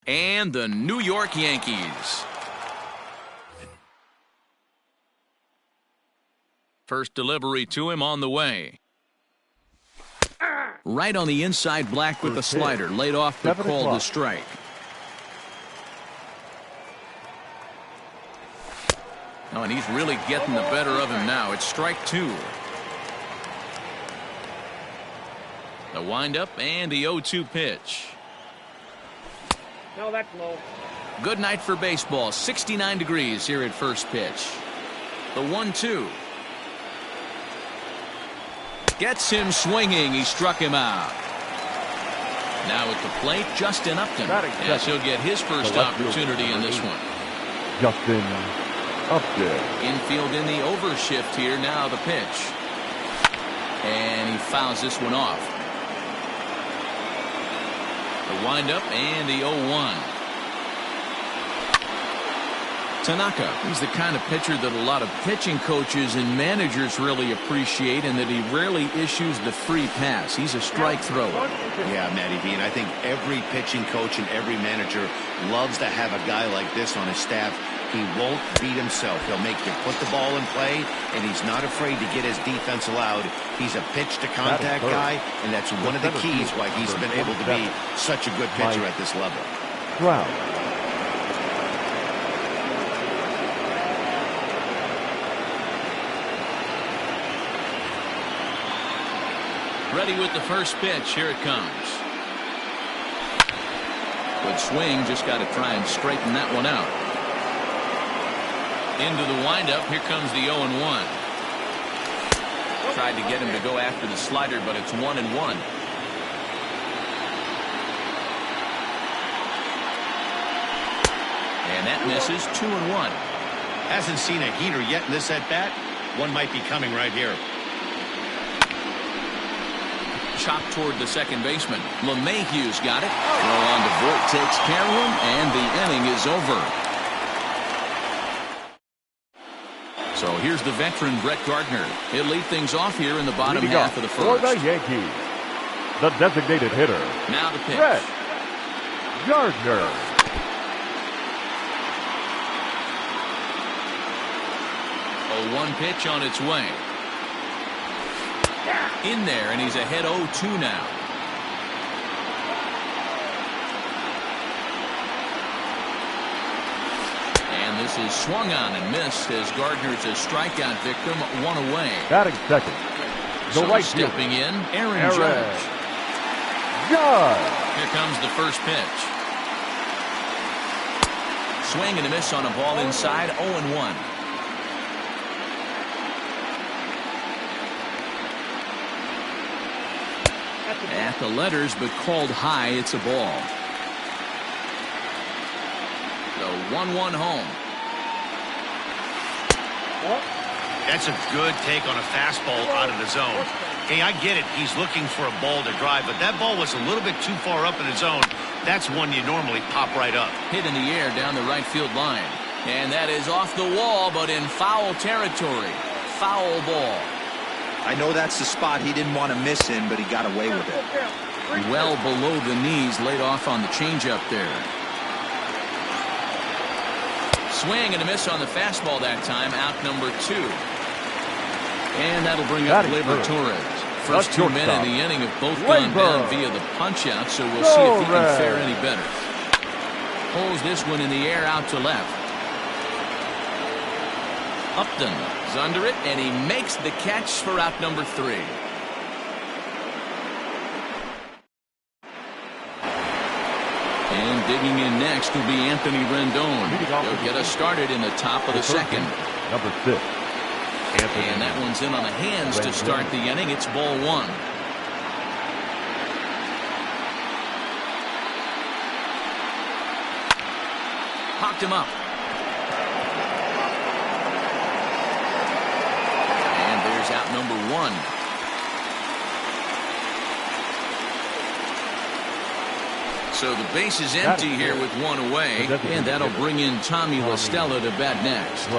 and the New York Yankees. First delivery to him on the way. Right on the inside black with the slider. Laid off but called the strike. Oh, and he's really getting the better of him now. It's strike 2. The windup and the 0-2 pitch. No, that's low. Good night for baseball. 69 degrees here at first pitch. The 1-2. Gets him swinging. He struck him out. Now at the plate, Justin Upton. Yes, he'll get his first opportunity in this one. Justin Upton. Infield in the overshift here. Now the pitch. And he fouls this one off. The windup and the 0-1. Tanaka, he's the kind of pitcher that a lot of pitching coaches and managers really appreciate, and that he rarely issues the free pass. He's a strike thrower. Yeah, Matty B, and I think every pitching coach and every manager loves to have a guy like this on his staff. He won't beat himself. He'll make you put the ball in play, and he's not afraid to get his defense allowed. He's a pitch-to-contact guy, and that's one of the keys why he's been able to be such a good pitcher at this level. Wow. Ready with the first pitch. Here it comes. Good swing. Just got to try and straighten that one out. Into the windup. Here comes the 0-1. Tried to get him to go after the slider, but it's 1-1. And that misses. 2-1. Hasn't seen a heater yet in this at-bat. One might be coming right here. Chopped toward the second baseman. LeMahieu's got it. Throw on to Voit, takes care of him, and the inning is over. So here's the veteran Brett Gardner. He'll lead things off here in the bottom half of the first. For the Yankees, the designated hitter. Now the pitch. Brett Gardner. A 1 pitch on its way. In there, and he's ahead 0-2 now. And this is swung on and missed as Gardner's a strikeout victim, 1 away. Batting second. The right stepping in, Aaron Judge. Here comes the first pitch. Swing and a miss on a ball inside, 0-1. At the letters, but called high. It's a ball. The 1-1 home. That's a good take on a fastball out of the zone. Hey, I get it. He's looking for a ball to drive, but that ball was a little bit too far up in the zone. That's one you normally pop right up. Hit in the air down the right field line. And that is off the wall, but in foul territory. Foul ball. I know that's the spot he didn't want to miss in, but he got away with it. Well below the knees, laid off on the changeup there. Swing and a miss on the fastball that time, out number 2. And that'll bring up Gleyber Torres. First 2 men in the inning have both gone down via the punch-out, so we'll see if he can fare any better. Pulls this one in the air out to left. Upton's under it, and he makes the catch for out number 3. And digging in next will be Anthony Rendon. He'll get us started in the top of the second. Number 6. And that one's in on the hands to start the inning. It's ball 1. Popped him up. Out number 1. So the base is empty here with 1 away, and that'll bring in Tommy La Stella to bat next.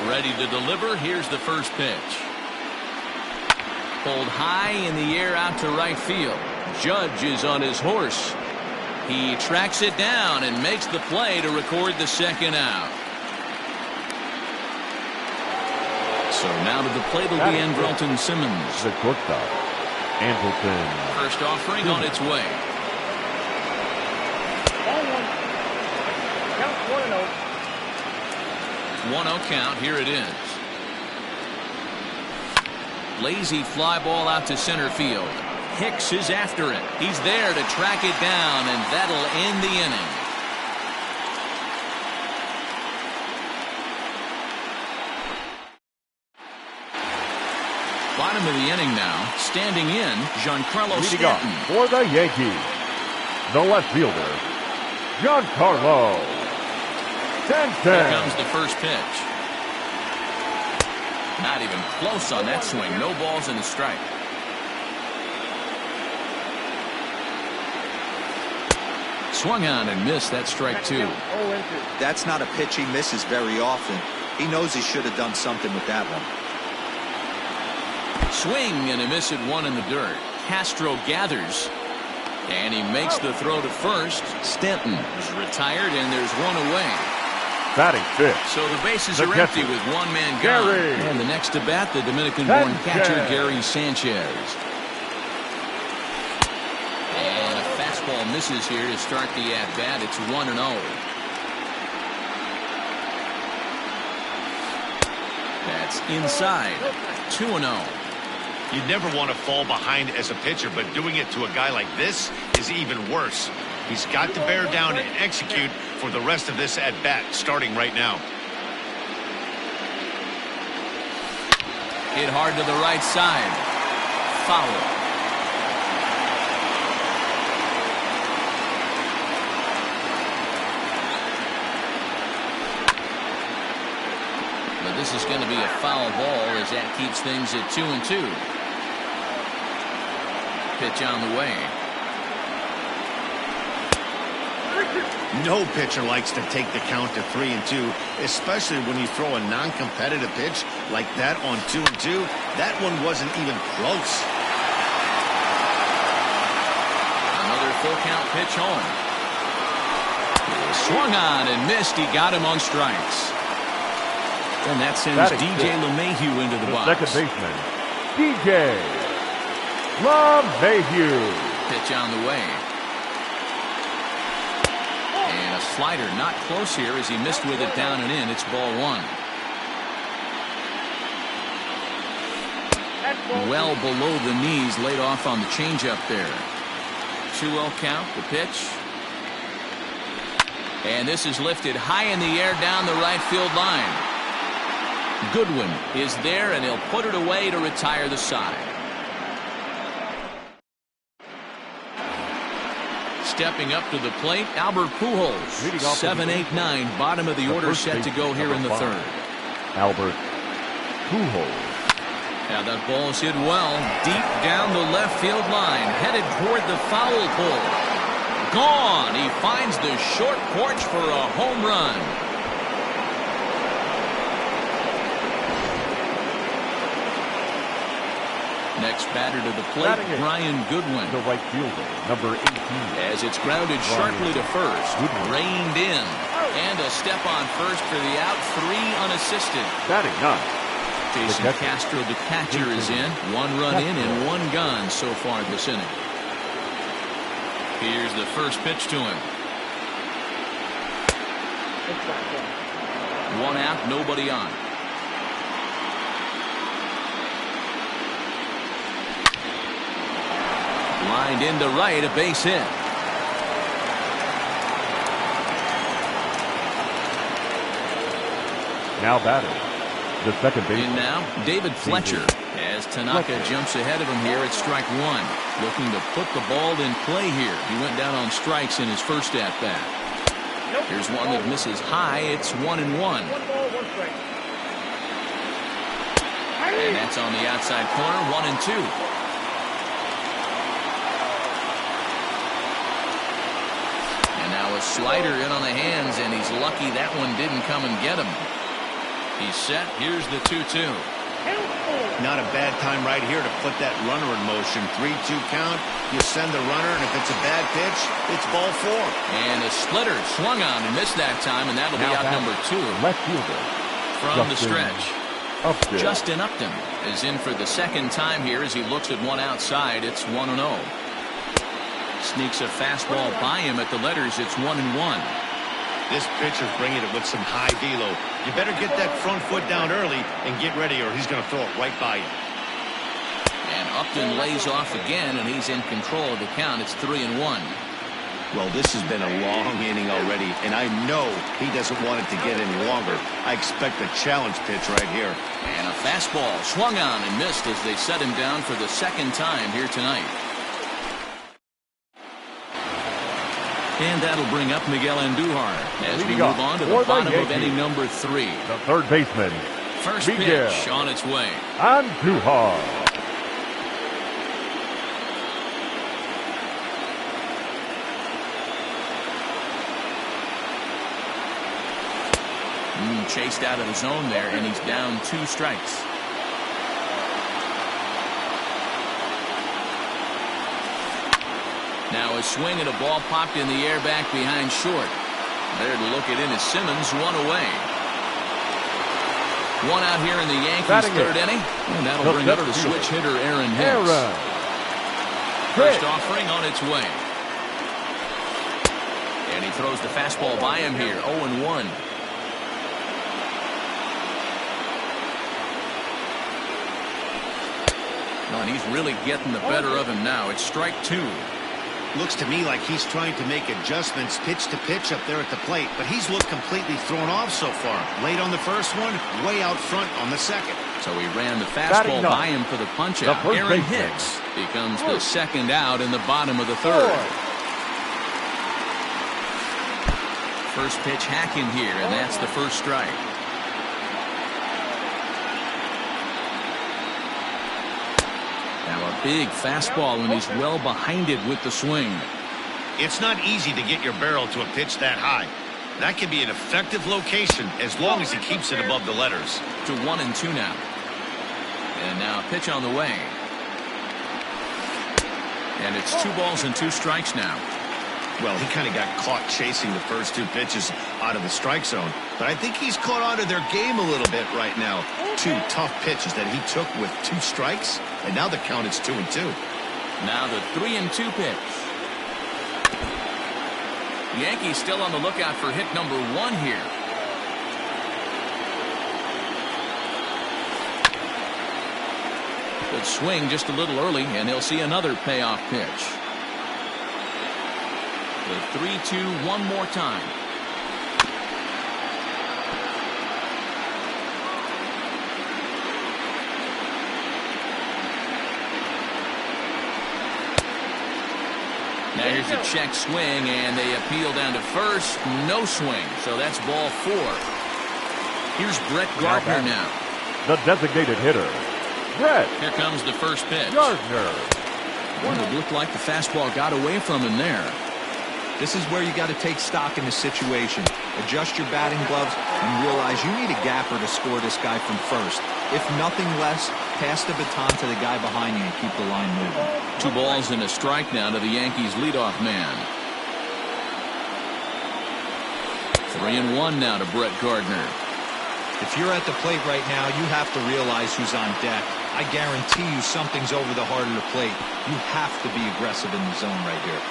Ready to deliver. Here's the first pitch. Pulled high in the air out to right field. Judge is on his horse. He tracks it down and makes the play to record the second out. So now to the plate will be Andrelton Simmons. The shortstop, Andrelton. First offering on its way. Ball one. Count 1-0. 1-0 count. Here it is. Lazy fly ball out to center field. Hicks is after it. He's there to track it down, and that'll end the inning. Bottom of the inning now. Standing in, Giancarlo Stanton. For the Yankees, the left fielder, Giancarlo Stanton. Here comes the first pitch. Not even close on that swing. No balls and a strike. Swung on and missed. That strike two. That's not a pitch he misses very often. He knows he should have done something with that one. Swing and a miss at one in the dirt. Castro gathers. And he makes the throw to first. Stanton is retired, and there's one away. Batting fifth. So the bases are empty with one man gone. And the next to bat, the Dominican-born catcher, Gary Sanchez. And a fastball misses here to start the at-bat. It's 1-0. That's inside. 2-0. You never want to fall behind as a pitcher, but doing it to a guy like this is even worse. He's got to bear down and execute for the rest of this at-bat, starting right now. Hit hard to the right side. Foul. But this is going to be a foul ball as that keeps things at 2-2. Pitch on the way. No pitcher likes to take the count to 3-2, especially when you throw a non-competitive pitch like that on 2-2. That one wasn't even close. Another full count pitch home. Swung on and missed. He got him on strikes. And that sends DJ LeMahieu into the box. Second baseman, DJ LeMahieu. Pitch on the way. And a slider not close here as he missed with it down and in. It's ball one. Well below the knees, laid off on the changeup there. 2-0 count, the pitch. And this is lifted high in the air down the right field line. Goodwin is there, and he'll put it away to retire the side. Stepping up to the plate, Albert Pujols. 7-8-9, bottom of the order set to go here in the third. Albert Pujols. Now that ball's hit well, deep down the left field line, headed toward the foul pole. Gone. He finds the short porch for a home run. Next batter to the plate, Brian Goodwin. The right fielder, number 18. As it's grounded sharply to first. Reined in. And a step on first for the out. 3 unassisted. Batting ninth. Jason Castro, the catcher, is in. 1 run in and 1 gone so far this inning. Here's the first pitch to him. 1 out, nobody on. Lined into right, a base hit. Now batting, the second baseman. In now, David Fletcher. As Tanaka jumps ahead of him here at strike 1. Looking to put the ball in play here. He went down on strikes in his first at-bat. Here's one that misses high. It's 1-1. 1 ball, 1 strike. And that's on the outside corner, 1-2. Now a slider in on the hands, and he's lucky that one didn't come and get him. He's set. Here's the 2-2. Not a bad time right here to put that runner in motion. 3-2 count. You send the runner, and if it's a bad pitch, it's ball 4. And a splitter swung on and missed that time, and that'll be out number 2. Left fielder. From the stretch. Upton. Justin Upton is in for the second time here as he looks at one outside. It's 1-0. Sneaks a fastball by him at the letters. It's 1-1. This pitcher's bringing it with some high velo. You better get that front foot down early and get ready, or he's going to throw it right by you. And Upton lays off again, and he's in control of the count. It's 3-1. Well, this has been a long inning already, and I know he doesn't want it to get any longer. I expect a challenge pitch right here. And a fastball swung on and missed as they set him down for the second time here tonight. And that'll bring up Miguel Andujar as we move on to the bottom of inning number 3. The third baseman. First Miguel pitch on its way. Andujar. Chased out of the zone there, and he's down 2 strikes. Now a swing and a ball popped in the air back behind short. There to look it in is Simmons, 1 away. 1 out here in the Yankees' third inning. And that'll bring up the switch hitter Aaron Hicks. First offering on its way. And he throws the fastball by him here, 0-1. And he's really getting the better of him now. It's strike 2. Looks to me like he's trying to make adjustments pitch to pitch up there at the plate, but he's looked completely thrown off so far. Late on the first one, way out front on the second. So he ran the fastball by him for the punch-out. Aaron Hicks becomes the second out in the bottom of the third. First pitch hacking here, and that's the first strike. Now a big fastball, and he's well behind it with the swing. It's not easy to get your barrel to a pitch that high. That can be an effective location as long as he keeps it above the letters. To 1-2 now. And now a pitch on the way. And it's 2 balls and 2 strikes now. Well, he kind of got caught chasing the first 2 pitches out of the strike zone. But I think he's caught on to their game a little bit right now. 2 tough pitches that he took with 2 strikes. And now the count is 2-2. Now the 3-2 pitch. Yankees still on the lookout for hit number 1 here. Good swing just a little early, and he'll see another payoff pitch. The 3-2 one more time. Now here's a check swing, and they appeal down to first. No swing, so that's ball 4. Here's Brett Gardner now. The designated hitter, Brett. Here comes the first pitch. Gardner. Well, it looked like the fastball got away from him there. This is where you got to take stock in the situation. Adjust your batting gloves and realize you need a gapper to score this guy from first. If nothing less, pass the baton to the guy behind you and keep the line moving. 2 balls and a strike now to the Yankees leadoff man. 3-1 now to Brett Gardner. If you're at the plate right now, you have to realize who's on deck. I guarantee you something's over the heart of the plate. You have to be aggressive in the zone right here.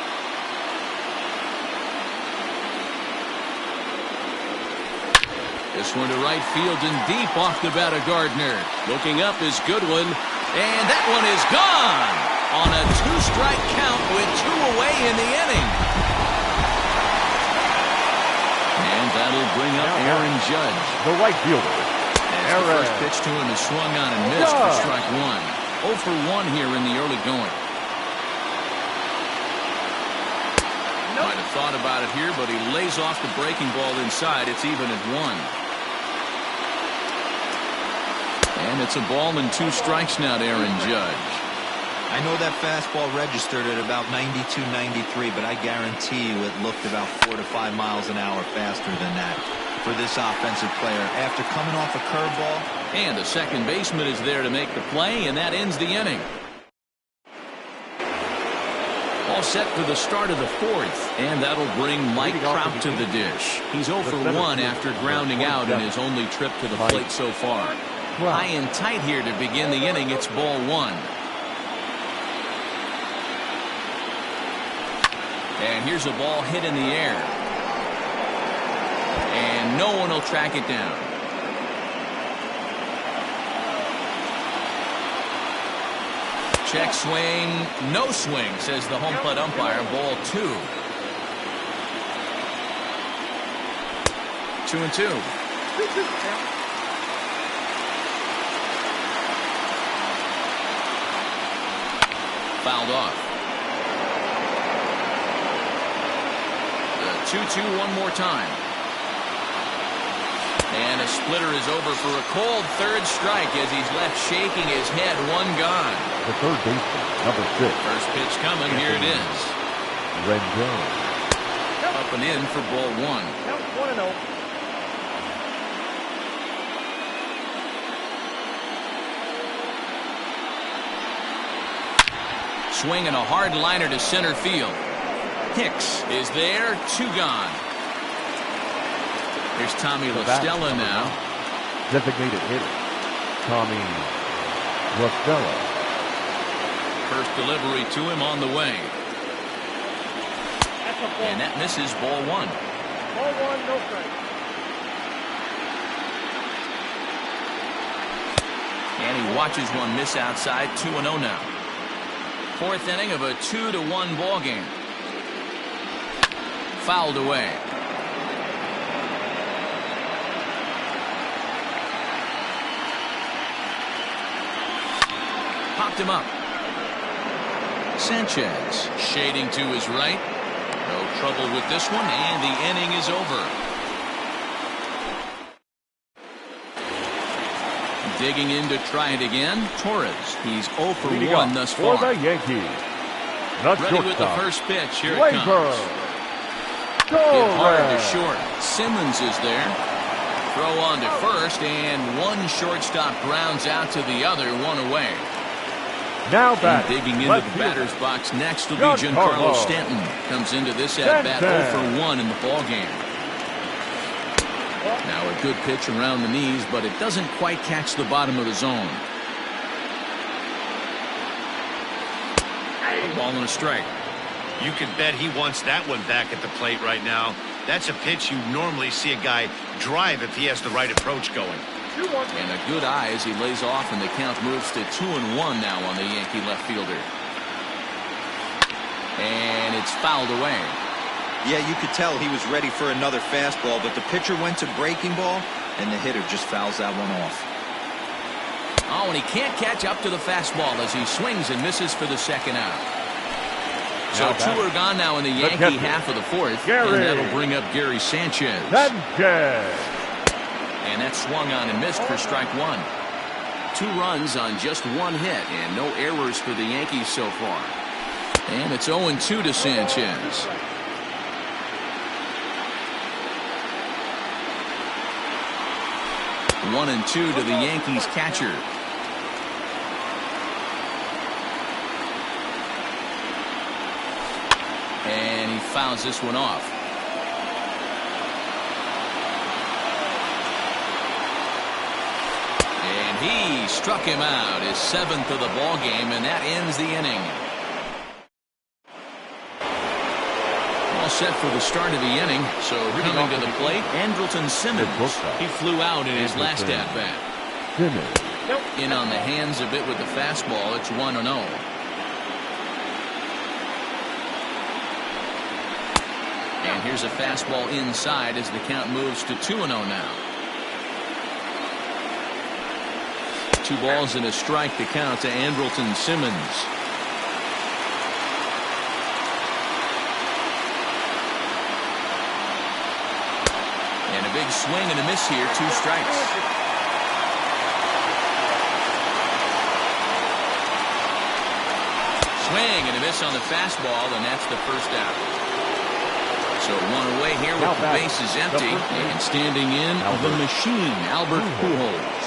This one to right field and deep off the bat of Gardner. Looking up is Goodwin, and that one is gone on a 2-strike count with 2 away in the inning. And that'll bring up Aaron Judge. The right fielder. As the first pitch to him is swung on and missed for strike 1. 0 for 1 here in the early going. Might have thought about it here, but he lays off the breaking ball inside. It's even at 1. And it's a ball and 2 strikes now to Aaron Judge. I know that fastball registered at about 92, 93, but I guarantee you it looked about 4 to 5 miles an hour faster than that. For this offensive player, after coming off a curveball, And the second baseman is there to make the play, and that ends the inning. All set for the start of the fourth, and that'll bring Mike Trout to the dish. He's 0 for 1 after grounding out in his only trip to the plate so far. High and tight here to begin the inning. It's ball 1. And here's a ball hit in the air. And no one will track it down. Check swing, no swing, says the home plate umpire. Ball 2. 2-2. Fouled off. The 2-2 one more time. And a splitter is over for a cold third strike as he's left shaking his head. 1 gone. The third baseman, number 6. First pitch coming. Here it is. Rendon. Up and in for ball 1. Count 1-0. Swinging a hard liner to center field. Hicks is there. 2 gone. Here's Tommy LaStella now. Designated hitter, Tommy LaStella. First delivery to him on the way. And that misses ball 1. Ball 1, no strike. And he watches one miss outside. 2-0 now. Fourth inning of a 2-1 ball game. Fouled away. Popped him up. Sanchez shading to his right. No trouble with this one, and the inning is over. Digging in to try it again. Torres. He's 0 for 1 thus far. For the Yankees. Not ready with the first pitch. Here it comes. Hit hard to short. Simmons is there. Throw on to first, and one shortstop grounds out to the other. 1 away. Now back. Digging into the batter's box next will be Giancarlo Stanton. Comes into this at-bat 0 for 1 in the ball game. Now a good pitch around the knees, but it doesn't quite catch the bottom of the zone. A ball and a strike. You can bet he wants that one back at the plate right now. That's a pitch you normally see a guy drive if he has the right approach going. And a good eye as he lays off, and the count moves to 2-1 now on the Yankee left fielder. And it's fouled away. Yeah, you could tell he was ready for another fastball, but the pitcher went to breaking ball, and the hitter just fouls that one off. Oh, and he can't catch up to the fastball as he swings and misses for the second out. So 2 are gone now in the Yankee half of the fourth, and that'll bring up Gary Sanchez. And that swung on and missed for strike 1. 2 runs on just 1 hit, and no errors for the Yankees so far. And it's 0-2 to Sanchez. One and 2 to the Yankees catcher. And he fouls this one off. And he struck him out, his 7th of the ball game, and that ends the inning. All set for the start of the inning. So coming to the plate, Andrelton Simmons. He flew out in his last at-bat. In on the hands a bit with the fastball. It's 1-0. And here's a fastball inside as the count moves to 2-0 now. 2 balls and a strike to count to Andrelton Simmons. And a big swing and a miss here. 2 strikes. Swing and a miss on the fastball, and that's the first out. So 1 away here with the bases empty. And standing in, the machine, Albert Pujols.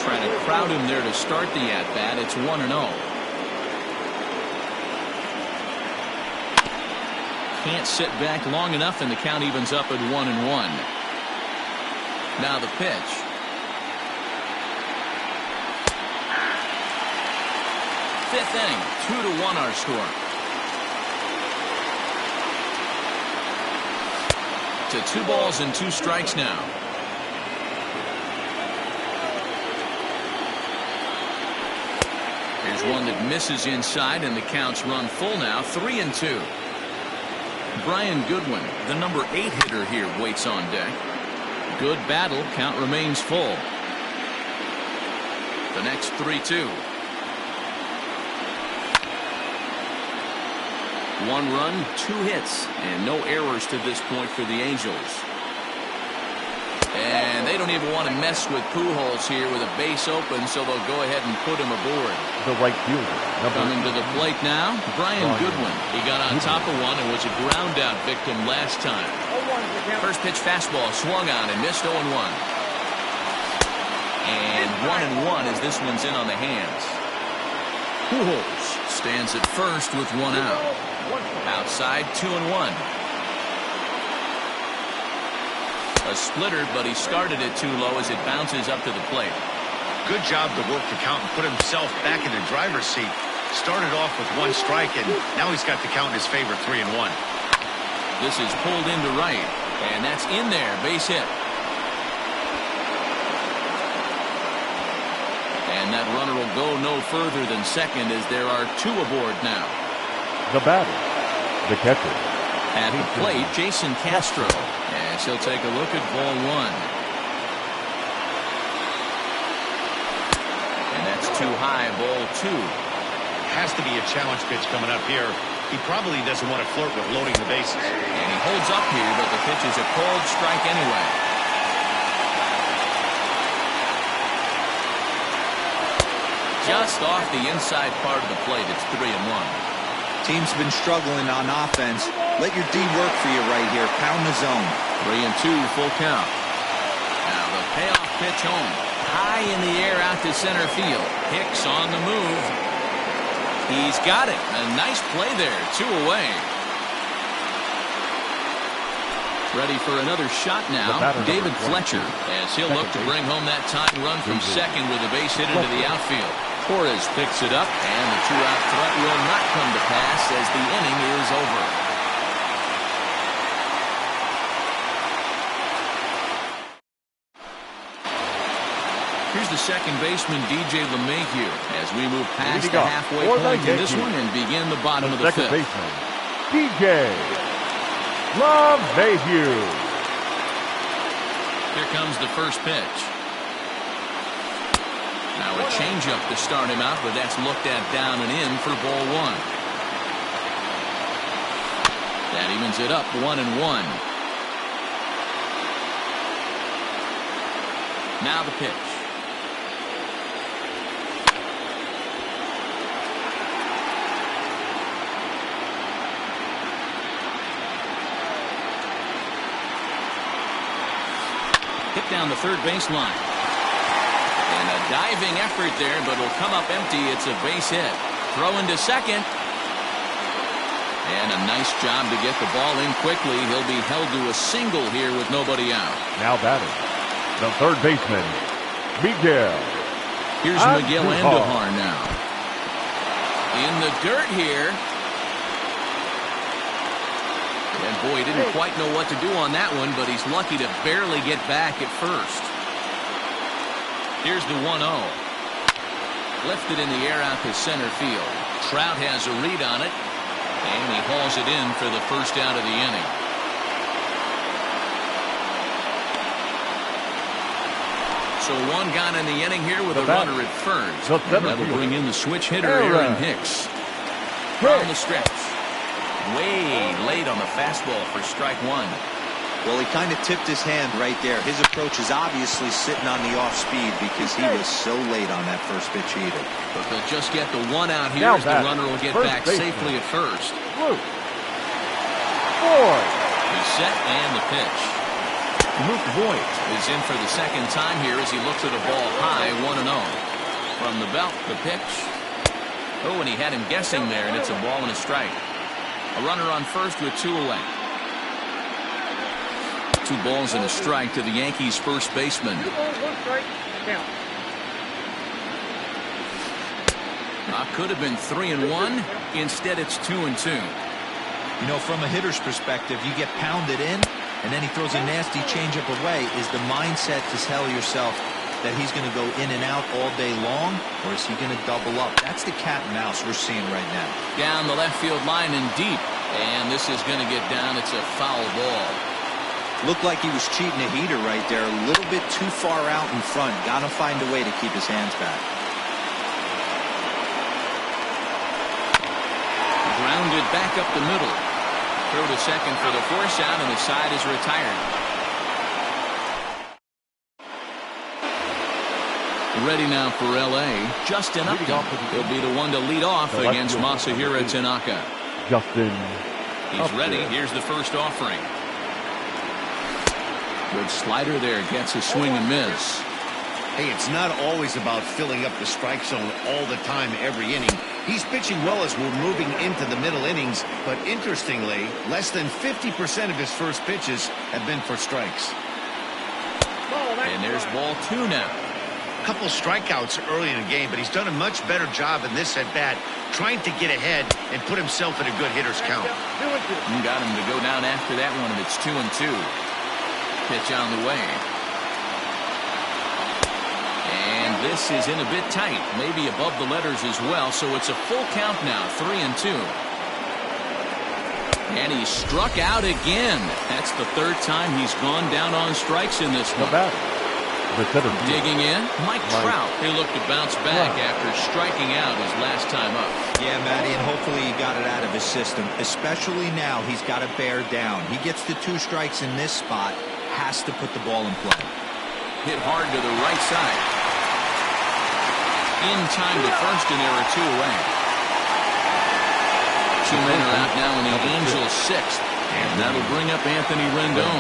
try to crowd him there to start the at-bat. It's 1-0. Can't sit back long enough, and the count evens up at 1-1. Now the pitch. Fifth inning, 2-1 our score. To 2 balls and 2 strikes now. Here's one that misses inside, and the count's run full now, 3-2. Brian Goodwin, the number 8 hitter here, waits on deck. Good battle. Count remains full. The next 3-2. 1 run, 2 hits, and no errors to this point for the Angels. And they don't even want to mess with Pujols here with a base open, so they'll go ahead and put him aboard. The right fielder. Coming to the plate now, Brian Goodwin. He got on top of one and was a ground out victim last time. First pitch fastball swung on and missed 0-1. And 1-1 as this one's in on the hands. Pujols stands at first with 1 out. Outside, 2-1. A splitter, but he started it too low as it bounces up to the plate. Good job to work the count and put himself back in the driver's seat. Started off with 1 strike, and now he's got the count in his favor, 3-1. This is pulled into right, and that's in there, base hit. And that runner will go no further than second as there are 2 aboard now. The batter, the catcher. At the plate, Jason Castro, as he'll take a look at ball 1. And that's too high, ball 2. Has to be a challenge pitch coming up here. He probably doesn't want to flirt with loading the bases. And he holds up here, but the pitch is a called strike anyway. Just off the inside part of the plate, it's 3-1. Team's been struggling on offense. Let your D work for you right here. Pound the zone. 3-2, full count. Now the payoff pitch home. High in the air out to center field. Hicks on the move. He's got it. A nice play there. 2 away. Ready for another shot now. David Fletcher, as he'll look to bring home that tying run from second with a base hit into the outfield. Torres picks it up, and the 2-out threat will not come to pass as the inning is over. Here's the second baseman, DJ LeMahieu, as we move past the halfway point in this one and begin the bottom of the fifth. Second baseman, DJ LeMahieu. Here comes the first pitch. Now a changeup to start him out, but that's looked at down and in for ball 1. That evens it up, 1-1. Now the pitch. Hit down the third baseline. And a diving effort there, but it'll come up empty. It's a base hit. Throw into second. And a nice job to get the ball in quickly. He'll be held to a single here with nobody out. Now batting, the third baseman, Miguel. Here's Miguel Andujar now. In the dirt here. And boy, he didn't quite know what to do on that one, but he's lucky to barely get back at first. Here's the 1-0. Lifted in the air out to center field. Trout has a read on it, and he hauls it in for the first out of the inning. So 1 gone in the inning here with a runner at first. And that'll bring in the switch hitter, Aaron Hicks. On the stretch. Way late on the fastball for strike 1. Well, he kind of tipped his hand right there. His approach is obviously sitting on the off speed because he was so late on that first pitch either. But they'll just get the 1 out here as the runner will get back safely at first. He's He's set and the pitch. Luke Voigt is in for the second time here as he looks at a ball high, 1-0. From the belt, the pitch. Oh, and he had him guessing there, and it's a ball and a strike. A runner on first with 2 away. 2 balls and a strike to the Yankees' first baseman. 2 balls, 1 strike, count. Could have been 3-1. Instead, it's 2-2. You know, from a hitter's perspective, you get pounded in, and then he throws a nasty changeup away. Is the mindset to tell yourself that he's going to go in and out all day long, or is he going to double up? That's the cat and mouse we're seeing right now. Down the left field line and deep, and this is going to get down. It's a foul ball. Looked like he was cheating a heater right there, a little bit too far out in front. Got to find a way to keep his hands back. Grounded back up the middle. Throw to second for the force out, and the side is retired. Ready now for L.A. Justin Upton. He'll be the one to lead off against Masahiro Tanaka. Justin. He's ready. Here's the first offering. Good slider there. Gets a swing and miss. Hey, it's not always about filling up the strike zone all the time every inning. He's pitching well as we're moving into the middle innings, but interestingly, less than 50% of his first pitches have been for strikes. And there's ball 2 now. A couple strikeouts early in the game, but he's done a much better job in this at-bat, trying to get ahead and put himself in a good hitter's count. You got him to go down after that one, and it's 2-2. Pitch on the way. And this is in a bit tight, maybe above the letters as well, so it's a full count now, 3-2. And he struck out again. That's the 3rd time he's gone down on strikes in this one. Digging in, Mike Trout. He looked to bounce back after striking out his last time up. Yeah, Matty, and hopefully he got it out of his system. Especially now, he's got to bear down. He gets the 2 strikes in this spot, has to put the ball in play. Hit hard to the right side. In time to first, and there are 2 away. 2 men are out now in the Angels' 6th, and that'll bring up Anthony Rendon.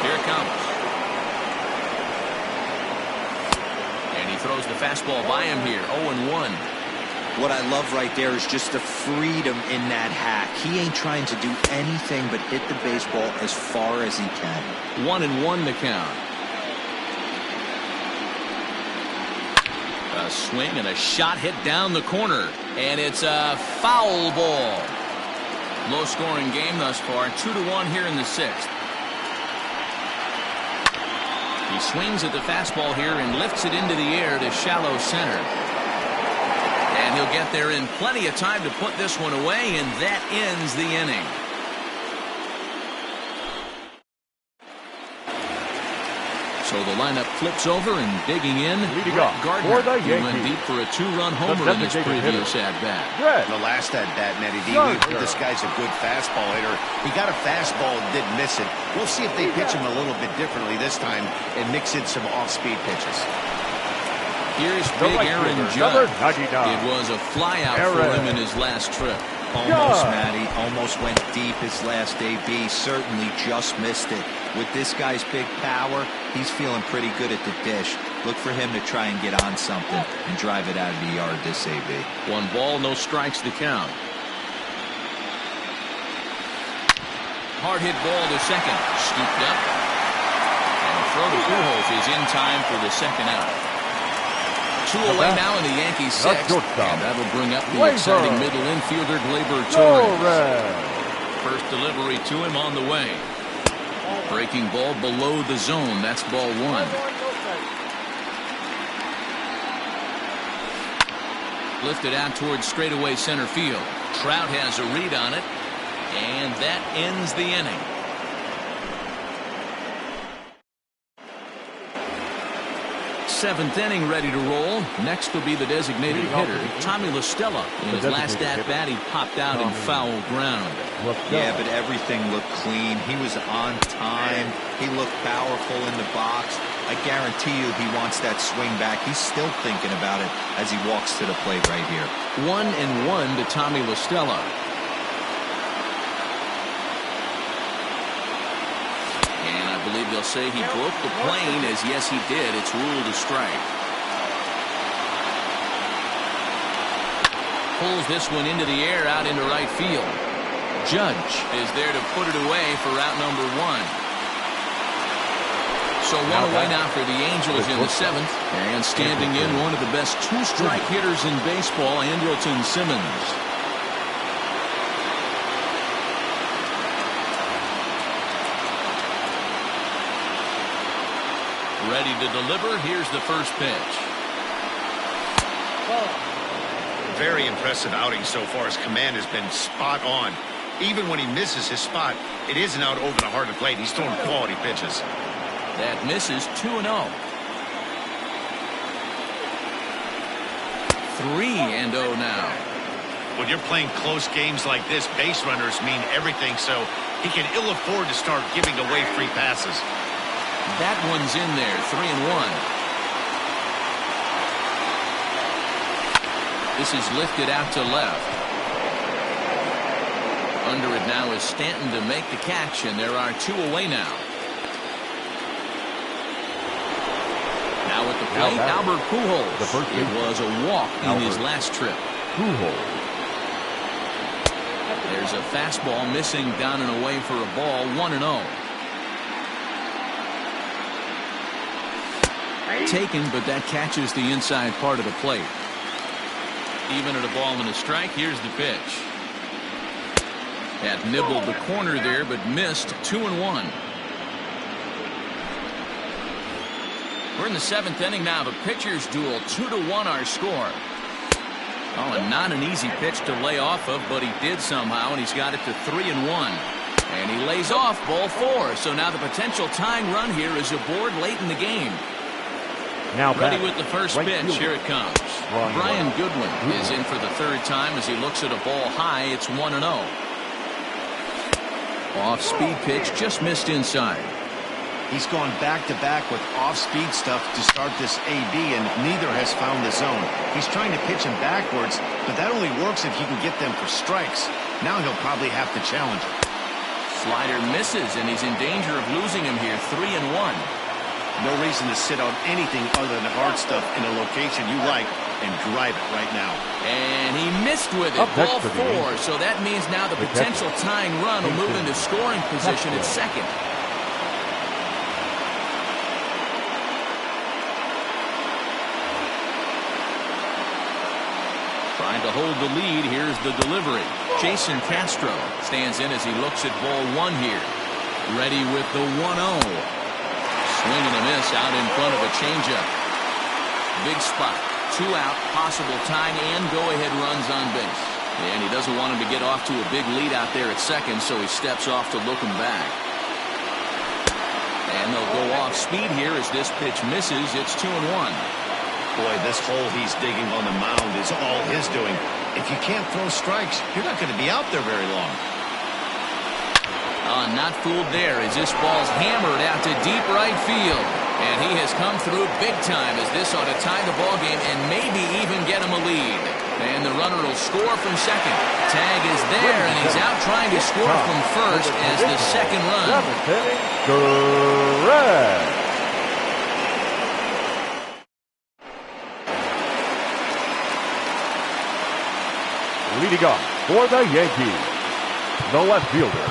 Here it comes. Throws the fastball by him here. 0-1. What I love right there is just the freedom in that hack. He ain't trying to do anything but hit the baseball as far as he can. 1-1 the count. A swing and a shot hit down the corner, and it's a foul ball. Low scoring game thus far. 2-1 here in the 6th. He swings at the fastball here and lifts it into the air to shallow center. And he'll get there in plenty of time to put this one away, and that ends the inning. So the lineup flips over, and digging in, Gardner. He went deep for a 2-run homer in this previous at-bat. The last at-bat, Matty D, we heard this guy's a good fastball hitter. He got a fastball and didn't miss it. We'll see if they pitch him a little bit differently this time and mix in some off-speed pitches. Here's big Aaron Judge. It was a flyout for him in his last trip. Almost, Matty. Almost went deep his last AB. Certainly just missed it. With this guy's big power, he's feeling pretty good at the dish. Look for him to try and get on something and drive it out of the yard this AB. 1 ball, no strikes to count. Hard hit ball to second. Scooped up. And the throw to Pujols is in time for the second out. 2 away now in the Yankees' 6th. And that'll bring up the exciting middle infielder, Gleyber Torres. First delivery to him on the way. Breaking ball below the zone. That's ball 1. Lifted out towards straightaway center field. Trout has a read on it. And that ends the inning. Seventh inning ready to roll. Next will be the designated hitter, Tommy La Stella. In his last at-bat, he popped out in foul ground. Yeah, but everything looked clean. He was on time. He looked powerful in the box. I guarantee you he wants that swing back. He's still thinking about it as he walks to the plate right here. 1-1 to Tommy La Stella. I believe they'll say he broke the plane, as yes, he did. It's ruled a strike. Pulls this one into the air out into right field. Judge is there to put it away for out number 1. So one away now for the Angels in the 7th. And standing in, one of the best two-strike hitters in baseball, Andrelton Simmons. Ready to deliver. Here's the first pitch. Very impressive outing so far. His command has been spot on. Even when he misses his spot, it isn't out over the heart of the plate. He's throwing quality pitches. That misses 2-0. 3-0 now. When you're playing close games like this, base runners mean everything, so he can ill afford to start giving away free passes. That one's in there, 3-1. This is lifted out to left. Under it now is Stanton to make the catch, and there are 2 away now. Now at the plate, Albert Pujols. It was a walk in his last trip. There's a fastball missing down and away for a ball, 1-0. Taken, but that catches the inside part of the plate. Even at a ball and a strike, here's the pitch. That nibbled the corner there, but missed. 2-1. We're in the 7th inning now. The pitcher's duel, 2-1 our score. Oh, and not an easy pitch to lay off of, but he did somehow, and he's got it to 3-1. And he lays off ball 4. So now the potential tying run here is aboard late in the game. Now ready with the first pitch. Here it comes. Brian Goodwin is in for the 3rd time as he looks at a ball high. It's 1-0. Off-speed pitch, just missed inside. He's gone back-to-back with off-speed stuff to start this AB, and neither has found the zone. He's trying to pitch him backwards, but that only works if he can get them for strikes. Now he'll probably have to challenge him. Slider misses, and he's in danger of losing him here. 3-1. No reason to sit on anything other than hard stuff in a location you like and drive it right now. And he missed with it. Ball 4. So that means now the potential tying run will move into scoring position at second. Trying to hold the lead. Here's the delivery. Jason Castro stands in as he looks at ball 1 here. Ready with the 1-0. Swing and a miss out in front of a changeup. Big spot. 2 out, possible tying and go-ahead runs on base. And he doesn't want him to get off to a big lead out there at second, so he steps off to look him back. And they'll go off speed here as this pitch misses. It's 2-1. Boy, this hole he's digging on the mound is all his doing. If you can't throw strikes, you're not going to be out there very long. Not fooled there as this ball's hammered out to deep right field. And he has come through big time as this ought to tie the ball game and maybe even get him a lead. And the runner will score from second. Tag is there, and he's out trying to score from first as the second run. Correct. Leading off for the Yankees, the left fielder,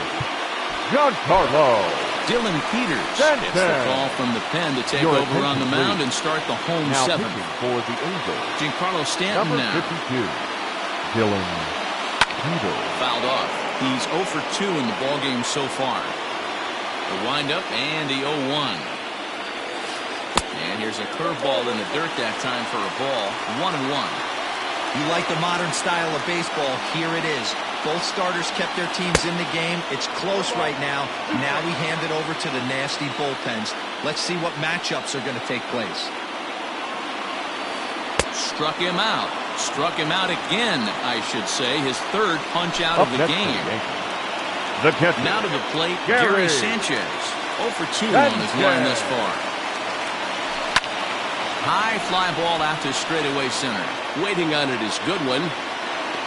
Giancarlo Dylan Peters gets the call from the pen to take over on the mound and start the home 7th. For the Angels, Giancarlo Stanton number now. 52, Dylan Peters. Fouled off. He's 0 for 2 in the ballgame so far. The windup and the 0-1. And here's a curveball in the dirt that time for a ball. 1-1. You like the modern style of baseball, here it is. Both starters kept their teams in the game. It's close right now. Now we hand it over to the nasty bullpens. Let's see what matchups are going to take place. Struck him out. Struck him out again, I should say. His 3rd punch out of the game. The catcher. Now to the plate, Gary Sanchez. 0 for 2 on his line thus far. High fly ball out to straightaway center. Waiting on it is Goodwin.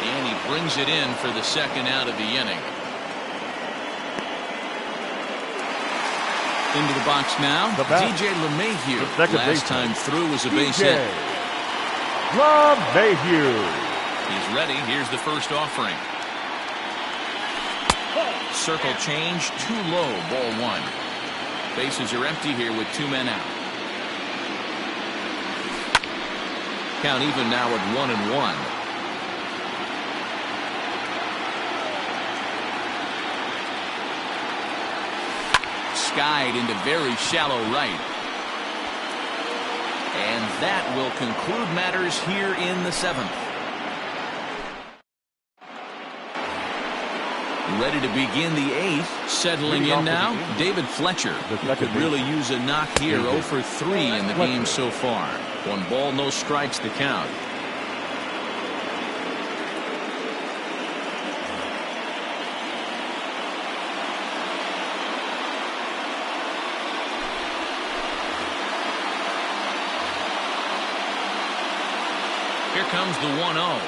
And he brings it in for the 2nd out of the inning. Into the box now, DJ LeMahieu. Last time through was a base hit. LeMahieu. He's ready. Here's the first offering. Circle change, too low, ball one. Bases are empty here with 2 men out. Count even now at 1-1. Skied into very shallow right. And that will conclude matters here in the 7th. Ready to begin the 8th. Settling in now, David Fletcher. He could really use a knock here. 0 for 3 in the game so far. 1 ball, no strikes to count. Here comes the 1-0.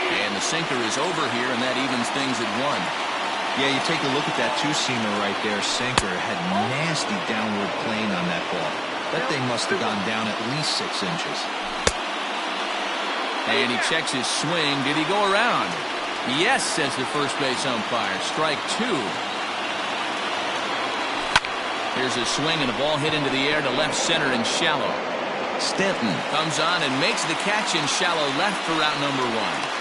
And the sinker is over here, and that evens things at 1. Yeah, you take a look at that two-seamer right there. Sinker had nasty downward plane on that ball. That thing must have gone down at least 6 inches. And he checks his swing. Did he go around? Yes, says the first base umpire. Strike 2. Here's a swing and a ball hit into the air to left center and shallow. Stanton comes on and makes the catch in shallow left for out number 1.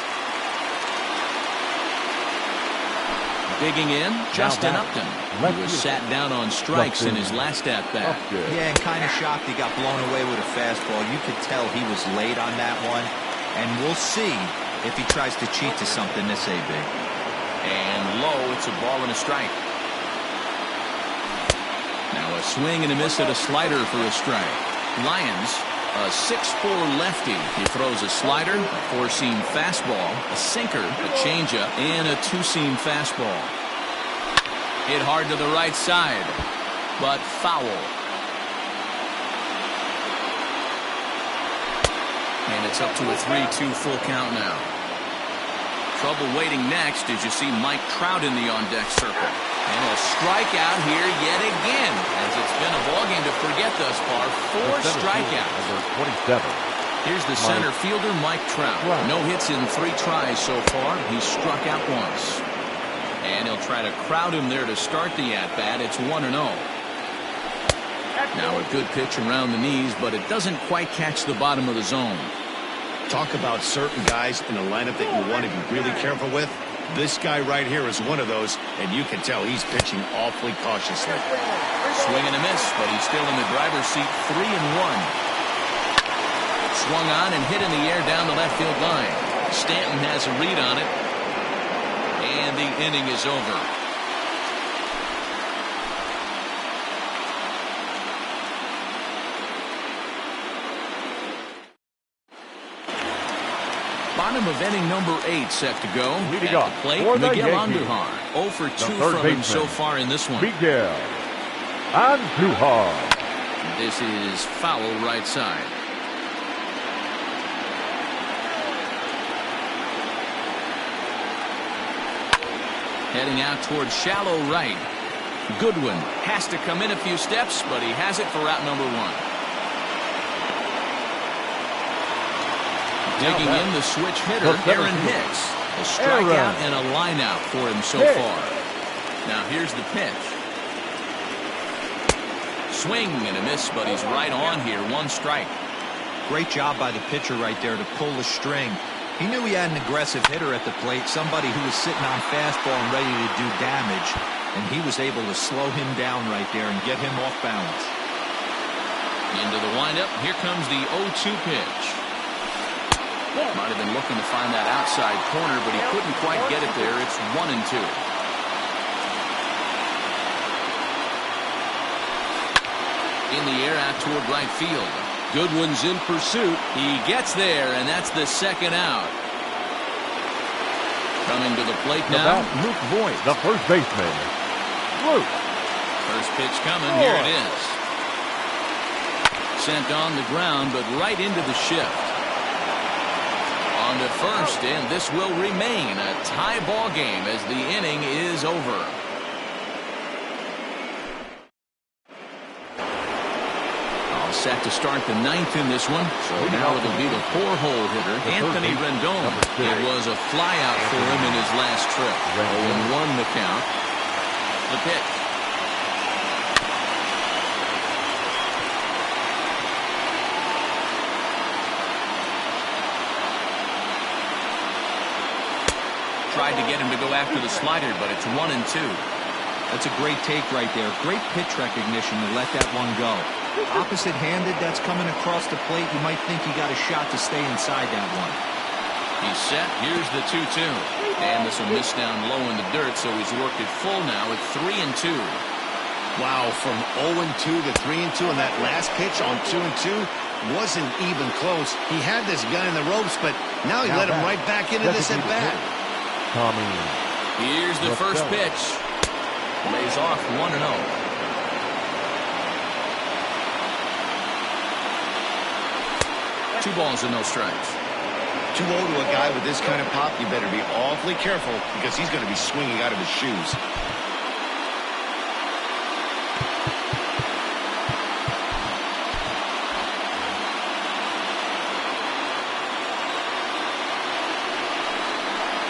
Digging in, Justin Upton. He was sat down on strikes in his last at-bat. Yeah, and kind of shocked he got blown away with a fastball. You could tell he was late on that one. And we'll see if he tries to cheat to something this AB. And low, it's a ball and a strike. Now a swing and a miss at a slider for a strike. Lyons, a 6'4" lefty. He throws a slider, a 4-seam fastball, a sinker, a changeup, and a 2-seam fastball. Hit hard to the right side, but foul. And it's up to a 3-2 full count now. Trouble waiting next as you see Mike Trout in the on-deck circle. And a strikeout here yet again, as it's been a ballgame to forget thus far. 4 strikeouts. Number 27. Here's the center fielder, Mike Trout. No hits in 3 tries so far. He's struck out once. And he'll try to crowd him there to start the at-bat. It's 1-0. Now a good pitch around the knees, but it doesn't quite catch the bottom of the zone. Talk about certain guys in a lineup that you want to be really careful with. This guy right here is one of those, and you can tell he's pitching awfully cautiously. Swing and a miss, but he's still in the driver's seat. 3-1. Swung on and hit in the air down the left field line. Stanton has a read on it, and the inning is over. Bottom of inning number 8 set to go. At the plate, Miguel Andujar. 0 for 2 from him so far in this one. Miguel Andujar. This is foul right side. Heading out towards shallow right. Goodwin has to come in a few steps, but he has it for out number 1. Digging in the switch hitter, Aaron Hicks. A strikeout and a lineout for him so far. Now here's the pitch. Swing and a miss, but he's right on here. 1 strike. Great job by the pitcher right there to pull the string. He knew he had an aggressive hitter at the plate, somebody who was sitting on fastball and ready to do damage, and he was able to slow him down right there and get him off balance. Into the windup. Here comes the 0-2 pitch. Might have been looking to find that outside corner, but he couldn't quite get it there. It's 1-2. In the air out toward right field. Goodwin's in pursuit. He gets there, and that's the 2nd out. Coming to the plate now, Luke Voigt. The first baseman, Luke. First pitch coming. Here it is. Sent on the ground, but right into the shift. On to first, and this will remain a tie ball game as the inning is over. set to start the ninth in this one. So now it'll be the four-hole hitter, Anthony Rendon. It was a flyout for him in his last trip. 0-1 the count. The pitch. Tried to get him to go after the slider, but it's 1-2. That's a great take right there. Great pitch recognition to let that one go. Opposite-handed, that's coming across the plate. You might think he got a shot to stay inside that one. He's set. Here's the 2-2. And this will miss down low in the dirt, so he's worked it full now at 3-2. Wow, from 0-2 to 3-2 on that last pitch on 2-2 wasn't even close. He had this guy in the ropes, but now he let him right back into this at bat. Here's the first pitch. Lays off 1-0. 2 balls and no strikes. 2-0 to a guy with this kind of pop, you better be awfully careful because he's going to be swinging out of his shoes.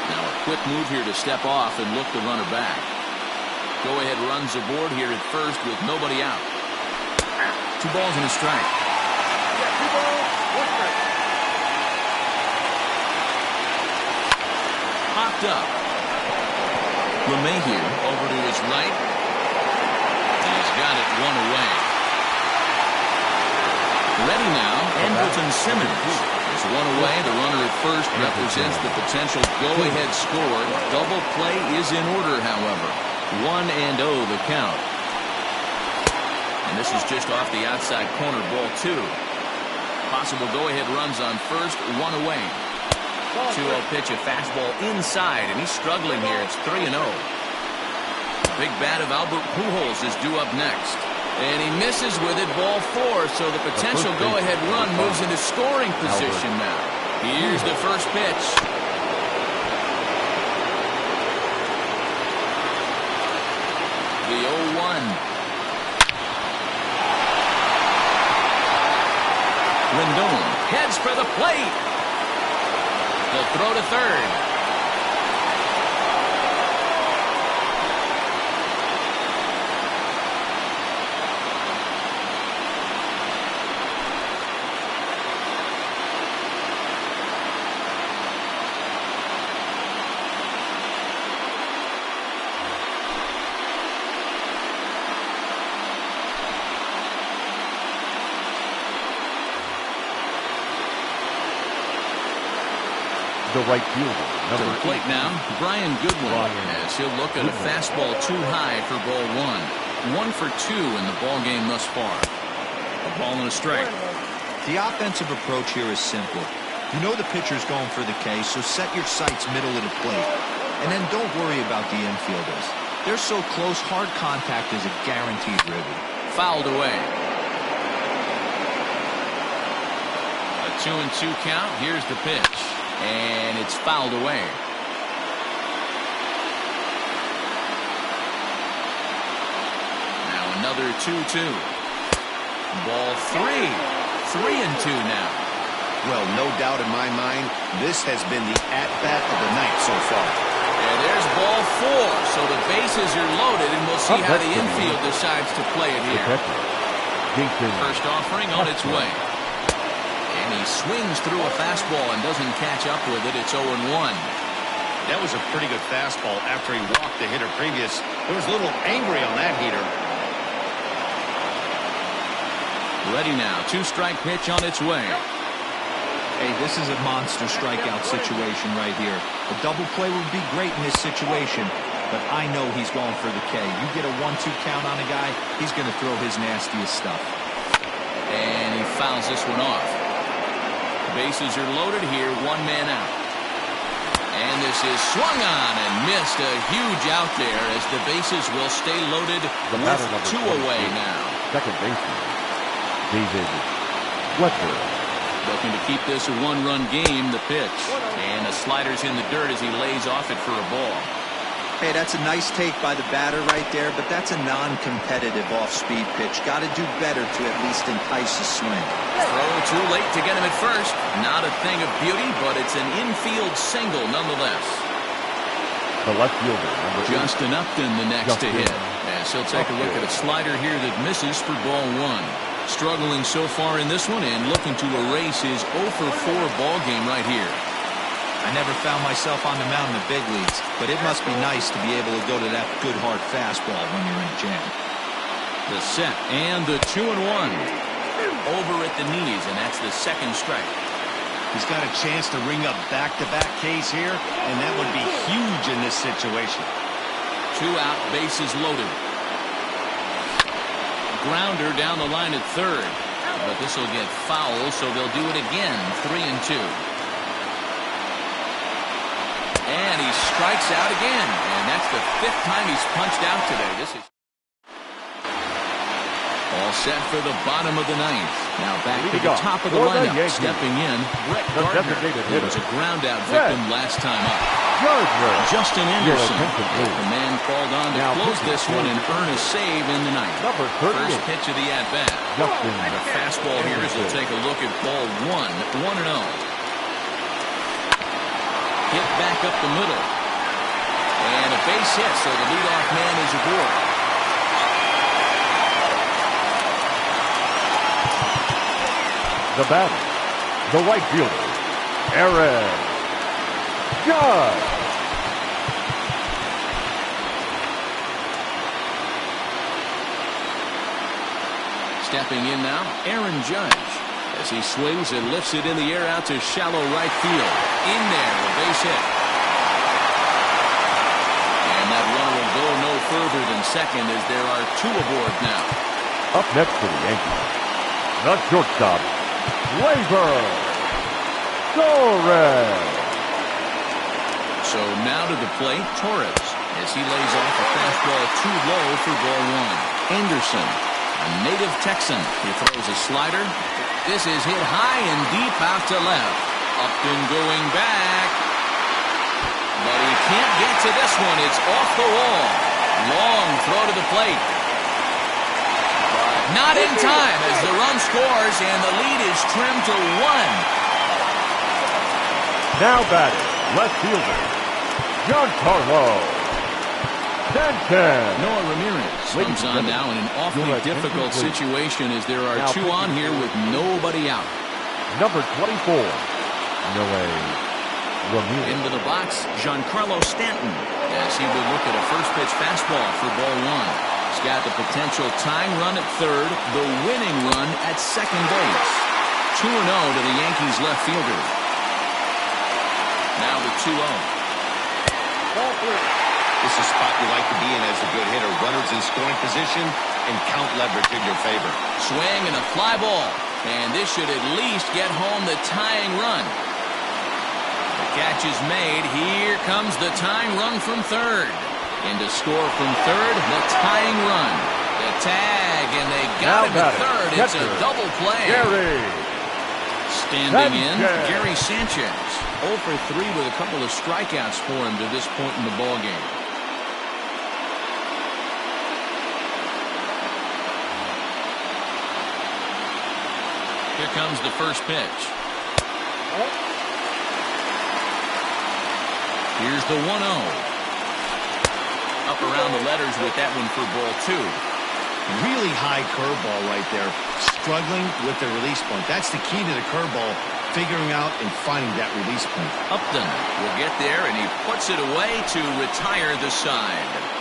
Now a quick move here to step off and look the runner back. Go-ahead runs aboard here at first with nobody out. 2 balls and a strike. Yeah, 2 balls, 1 strike. Popped up. LeMahieu over to his right. He's got it 1 away. Ready now, Andrelton Simmons. It's 1 away. The runner at first represents the potential go-ahead score. Double play is in order, however. 1-0 the count. And this is just off the outside corner, ball 2. Possible go-ahead runs on first, 1 away. 2-0 pitch, a fastball inside, and he's struggling here. It's 3-0. Big bat of Albert Pujols is due up next. And he misses with it, ball 4, so the potential go-ahead run moves into scoring position now. Here's the first pitch. The 0-1. Rendon heads for the plate. They'll throw to third. The right fielder. To the plate now, Brian Goodwin, as he'll look at a fastball too high for ball 1. 1 for 2 in the ball game thus far. A ball and a strike. The offensive approach here is simple. You know the pitcher's going for the K, so set your sights middle of the plate. And then don't worry about the infielders. They're so close, hard contact is a guaranteed ribby. Fouled away. A 2-2 count. Here's the pitch. And it's fouled away. Now another 2-2. Ball 3. 3-2 now. Well, no doubt in my mind, this has been the at-bat of the night so far. And there's ball 4. So the bases are loaded, and we'll see how the infield decides to play it here. First offering on its way. And he swings through a fastball and doesn't catch up with it. It's 0-1. That was a pretty good fastball after he walked the hitter previous. He was a little angry on that heater. Ready now. 2-strike pitch on its way. Hey, this is a monster strikeout situation right here. A double play would be great in this situation, but I know he's going for the K. You get a 1-2 count on a guy, he's going to throw his nastiest stuff. And he fouls this one off. Bases are loaded here, 1 man out. And this is swung on and missed. A huge out there as the bases will stay loaded with 2 away now. Second baseman, David Fletcher. Looking to keep this a 1-run game, the pitch. And the slider's in the dirt as he lays off it for a ball. Hey, that's a nice take by the batter right there, but that's a non-competitive off-speed pitch. Got to do better to at least entice a swing. Throw too late to get him at first. Not a thing of beauty, but it's an infield single nonetheless. The left fielder, number 8. Justin Upton the next to hit. As he'll take a look at a slider here that misses for ball 1. Struggling so far in this one and looking to erase his 0 for 4 ball game right here. I never found myself on the mound in the big leagues, but it must be nice to be able to go to that good hard fastball when you're in a jam. The set and the 2-1. Over at the knees, and that's the second strike. He's got a chance to ring up back-to-back Ks here, and that would be huge in this situation. 2 out, bases loaded. Grounder down the line at third, but this will get foul, so they'll do it again. 3-2. And he strikes out again, and that's the 5th time he's punched out today. This is all set for the bottom of the 9th. Now back to the top of the lineup. Stepping in, Brett Gardner. He was a ground-out victim last time up. Justin Anderson. The man called on to close this one and earn a save in the 9th. First pitch of the at-bat. The fastball here as we'll take a look at ball 1, 1-0. Hit back up the middle. And a base hit, so the leadoff man is aboard. The batter, the right fielder, Aaron Judge. Stepping in now, Aaron Judge. As he swings and lifts it in the air out to shallow right field. In there, a base hit. And that runner will go no further than second as there are 2 aboard now. Up next for the Yankees, the shortstop, Gleyber Torres. So now to the plate, Torres, as he lays off a fastball too low for ball 1. Anderson, a native Texan, he throws a slider. This is hit high and deep out to left. Upton going back. But he can't get to this one. It's off the wall. Long throw to the plate. But not in time as the run scores and the lead is trimmed to 1. Now batting, left fielder, Giancarlo Stanton. Noah Ramirez comes on now in an awfully difficult situation as there are 2 on here with nobody out. Number 24, Noah Ramirez. Into the box, Giancarlo Stanton, as he would look at a first pitch fastball for ball 1. He's got the potential tying run at third, the winning run at second base. 2-0 to the Yankees left fielder. Now the 2-0. Ball 3. This is a spot you like to be in as a good hitter. Runners in scoring position and count leverage in your favor. Swing and a fly ball. And this should at least get home the tying run. The catch is made. Here comes the tying run from third. And to score from third, the tying run. The tag, and they got him at third. It's a double play. Standing in, Gary Sanchez. 0 for 3 with a couple of strikeouts for him to this point in the ballgame. Here comes the first pitch. Here's the 1-0. Up around the letters with that one for ball 2. Really high curveball right there. Struggling with the release point. That's the key to the curveball, figuring out and finding that release point. Upton will get there, and he puts it away to retire the side.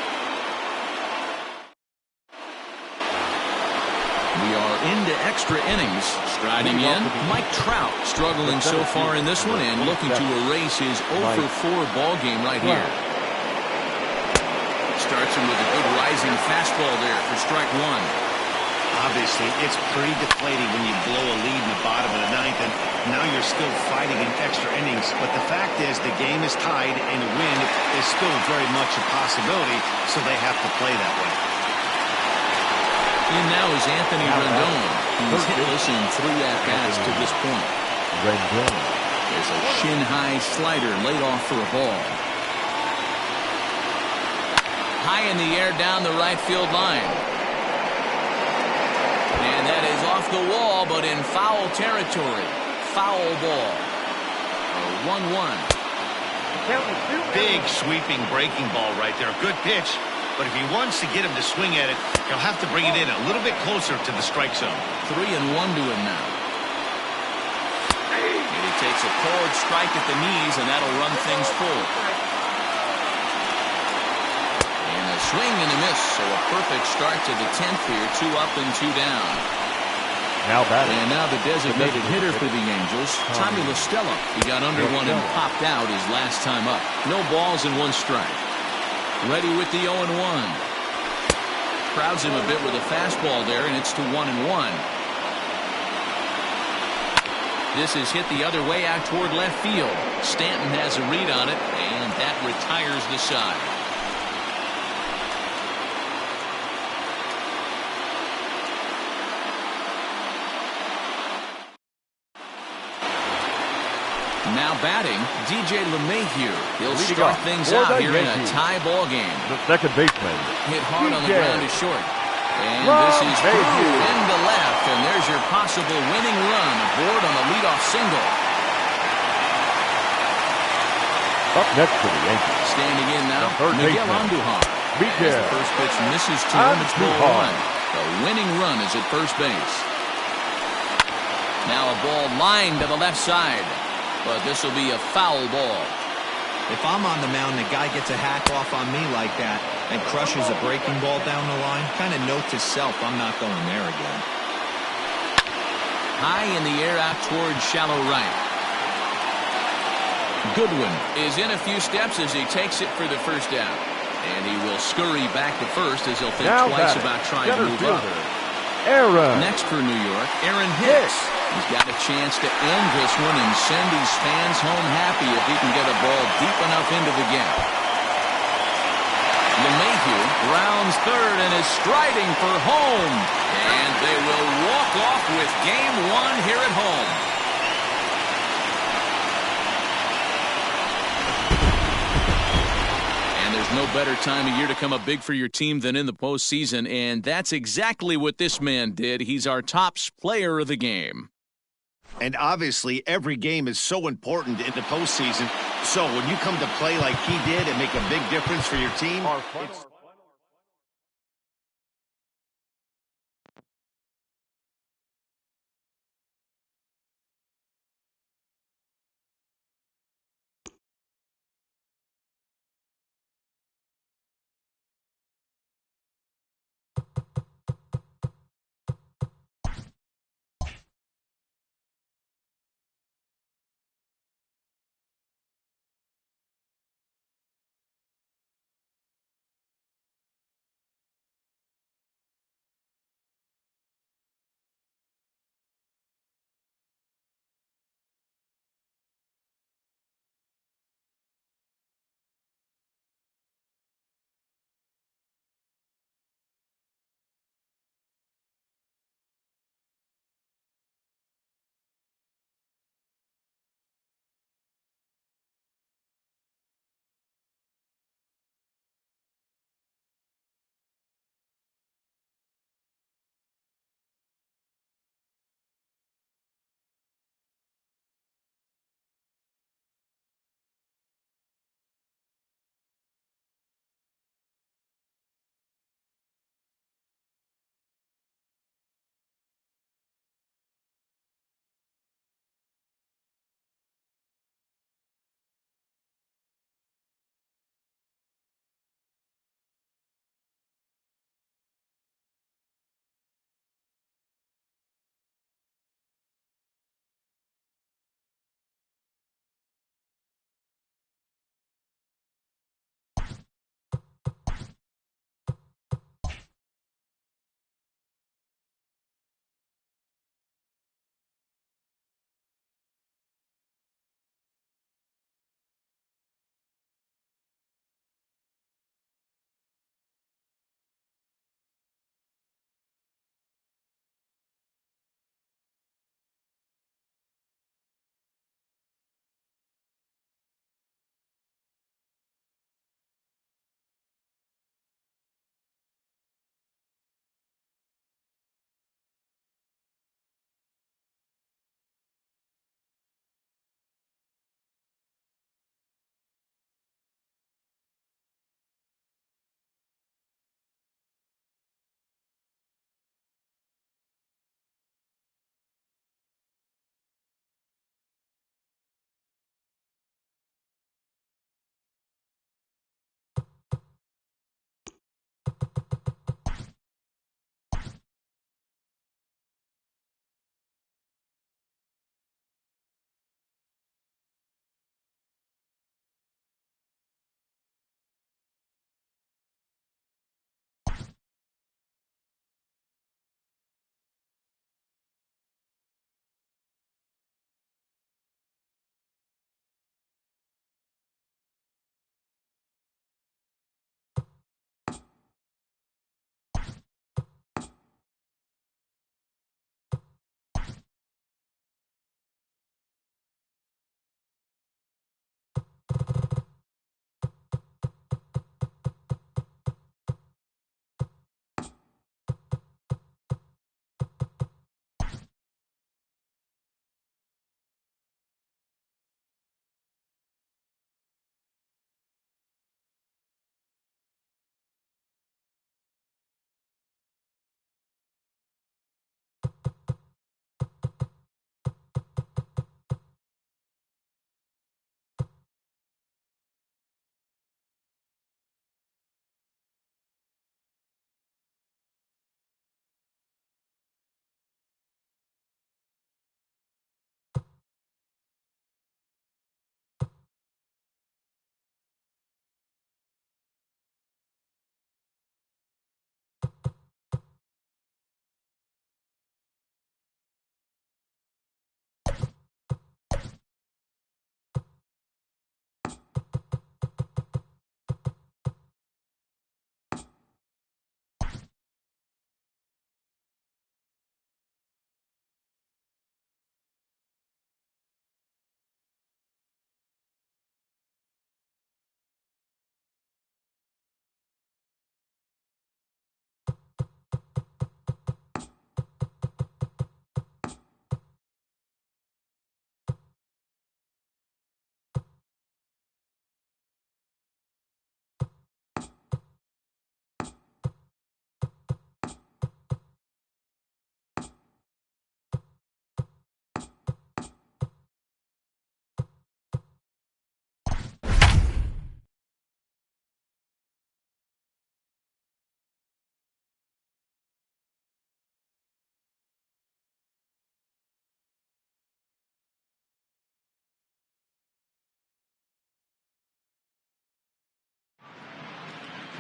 We are into extra innings. Striding in, Mike Trout struggling so far in this one and looking to erase his 0 for 4 ball game right here. Starts him with a good rising fastball there for strike 1. Obviously, it's pretty deflating when you blow a lead in the bottom of the 9th, and now you're still fighting in extra innings. But the fact is, the game is tied, and a win is still very much a possibility, so they have to play that way. In now is Anthony Rendon. He's hitless in 3 at-bats to this point. Rendon. There's a shin-high slider laid off for a ball. high in the air down the right field line. And that is off the wall, but in foul territory. Foul ball. 1-1. Big sweeping breaking ball right there. Good pitch. But if he wants to get him to swing at it, he'll have to bring it in a little bit closer to the strike zone. 3-1 to him now. And he takes a cold strike at the knees, and that'll run things full. And a swing and a miss, so a perfect start to the 10th here. 2 up and 2 down. Now batting. And now the designated hitter for the Angels, Tommy La Stella. He got under one and popped out his last time up. No balls and 1 strike. Ready with the 0-1. Crowds him a bit with a fastball there, and it's to 1-1. This is hit the other way out toward left field. Stanton has a read on it, and that retires the side. Now batting, DJ LeMahieu. He'll start things out here in a tie ball game. The second baseman. Hit hard on the ground is short. And this is through into left, and there's your possible winning run aboard on the leadoff single. Up next for the Yankees. Standing in now, Miguel Andujar. Miguel. The first pitch misses to him. It's ball 1. The winning run is at first base. Now a ball lined to the left side. But this will be a foul ball. If I'm on the mound, the guy gets a hack off on me like that and crushes a breaking ball down the line, kind of note to self, I'm not going there again. High in the air out towards shallow right. Goodwin is in a few steps as he takes it for the first out. And he will scurry back to first as he'll think twice about trying to move up. Next for New York, Aaron Hicks. He's got a chance to end this one and send his fans home happy if he can get a ball deep enough into the gap. LeMahieu rounds third and is striding for home. And they will walk off with game 1 here at home. And there's no better time of year to come up big for your team than in the postseason, and that's exactly what this man did. He's our top player of the game. And obviously, every game is so important in the postseason. So when you come to play like he did and make a big difference for your team, it's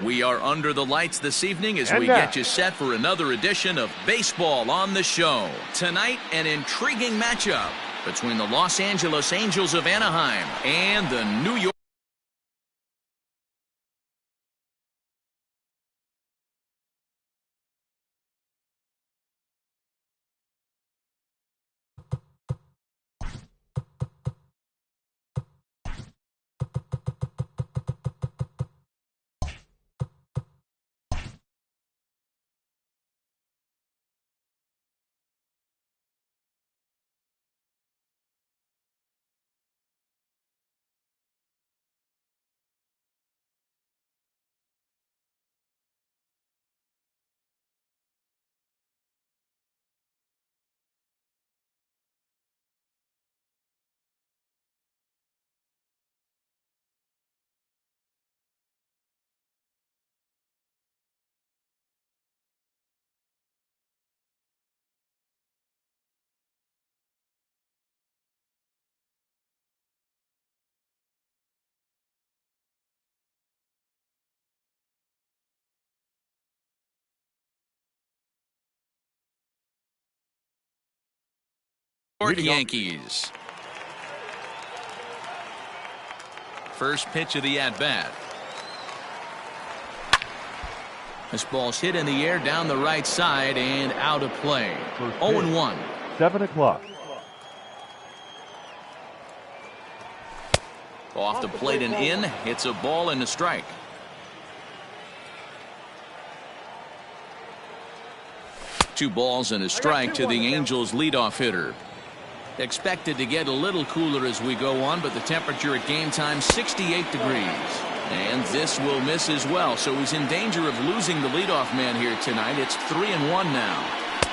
We are under the lights this evening as we get you set for another edition of Baseball on the Show. Tonight, an intriguing matchup between the Los Angeles Angels of Anaheim and the New York. Yankees. First pitch of the at-bat. This ball's hit in the air down the right side and out of play. 0-1. 7 o'clock. Off the plate and in. Hits a ball and a strike. Two balls and a strike to the Angels leadoff hitter. Expected to get a little cooler as we go on, but the temperature at game time 68 degrees. And this will miss as well, so he's in danger of losing the leadoff man here tonight. It's 3-1 now.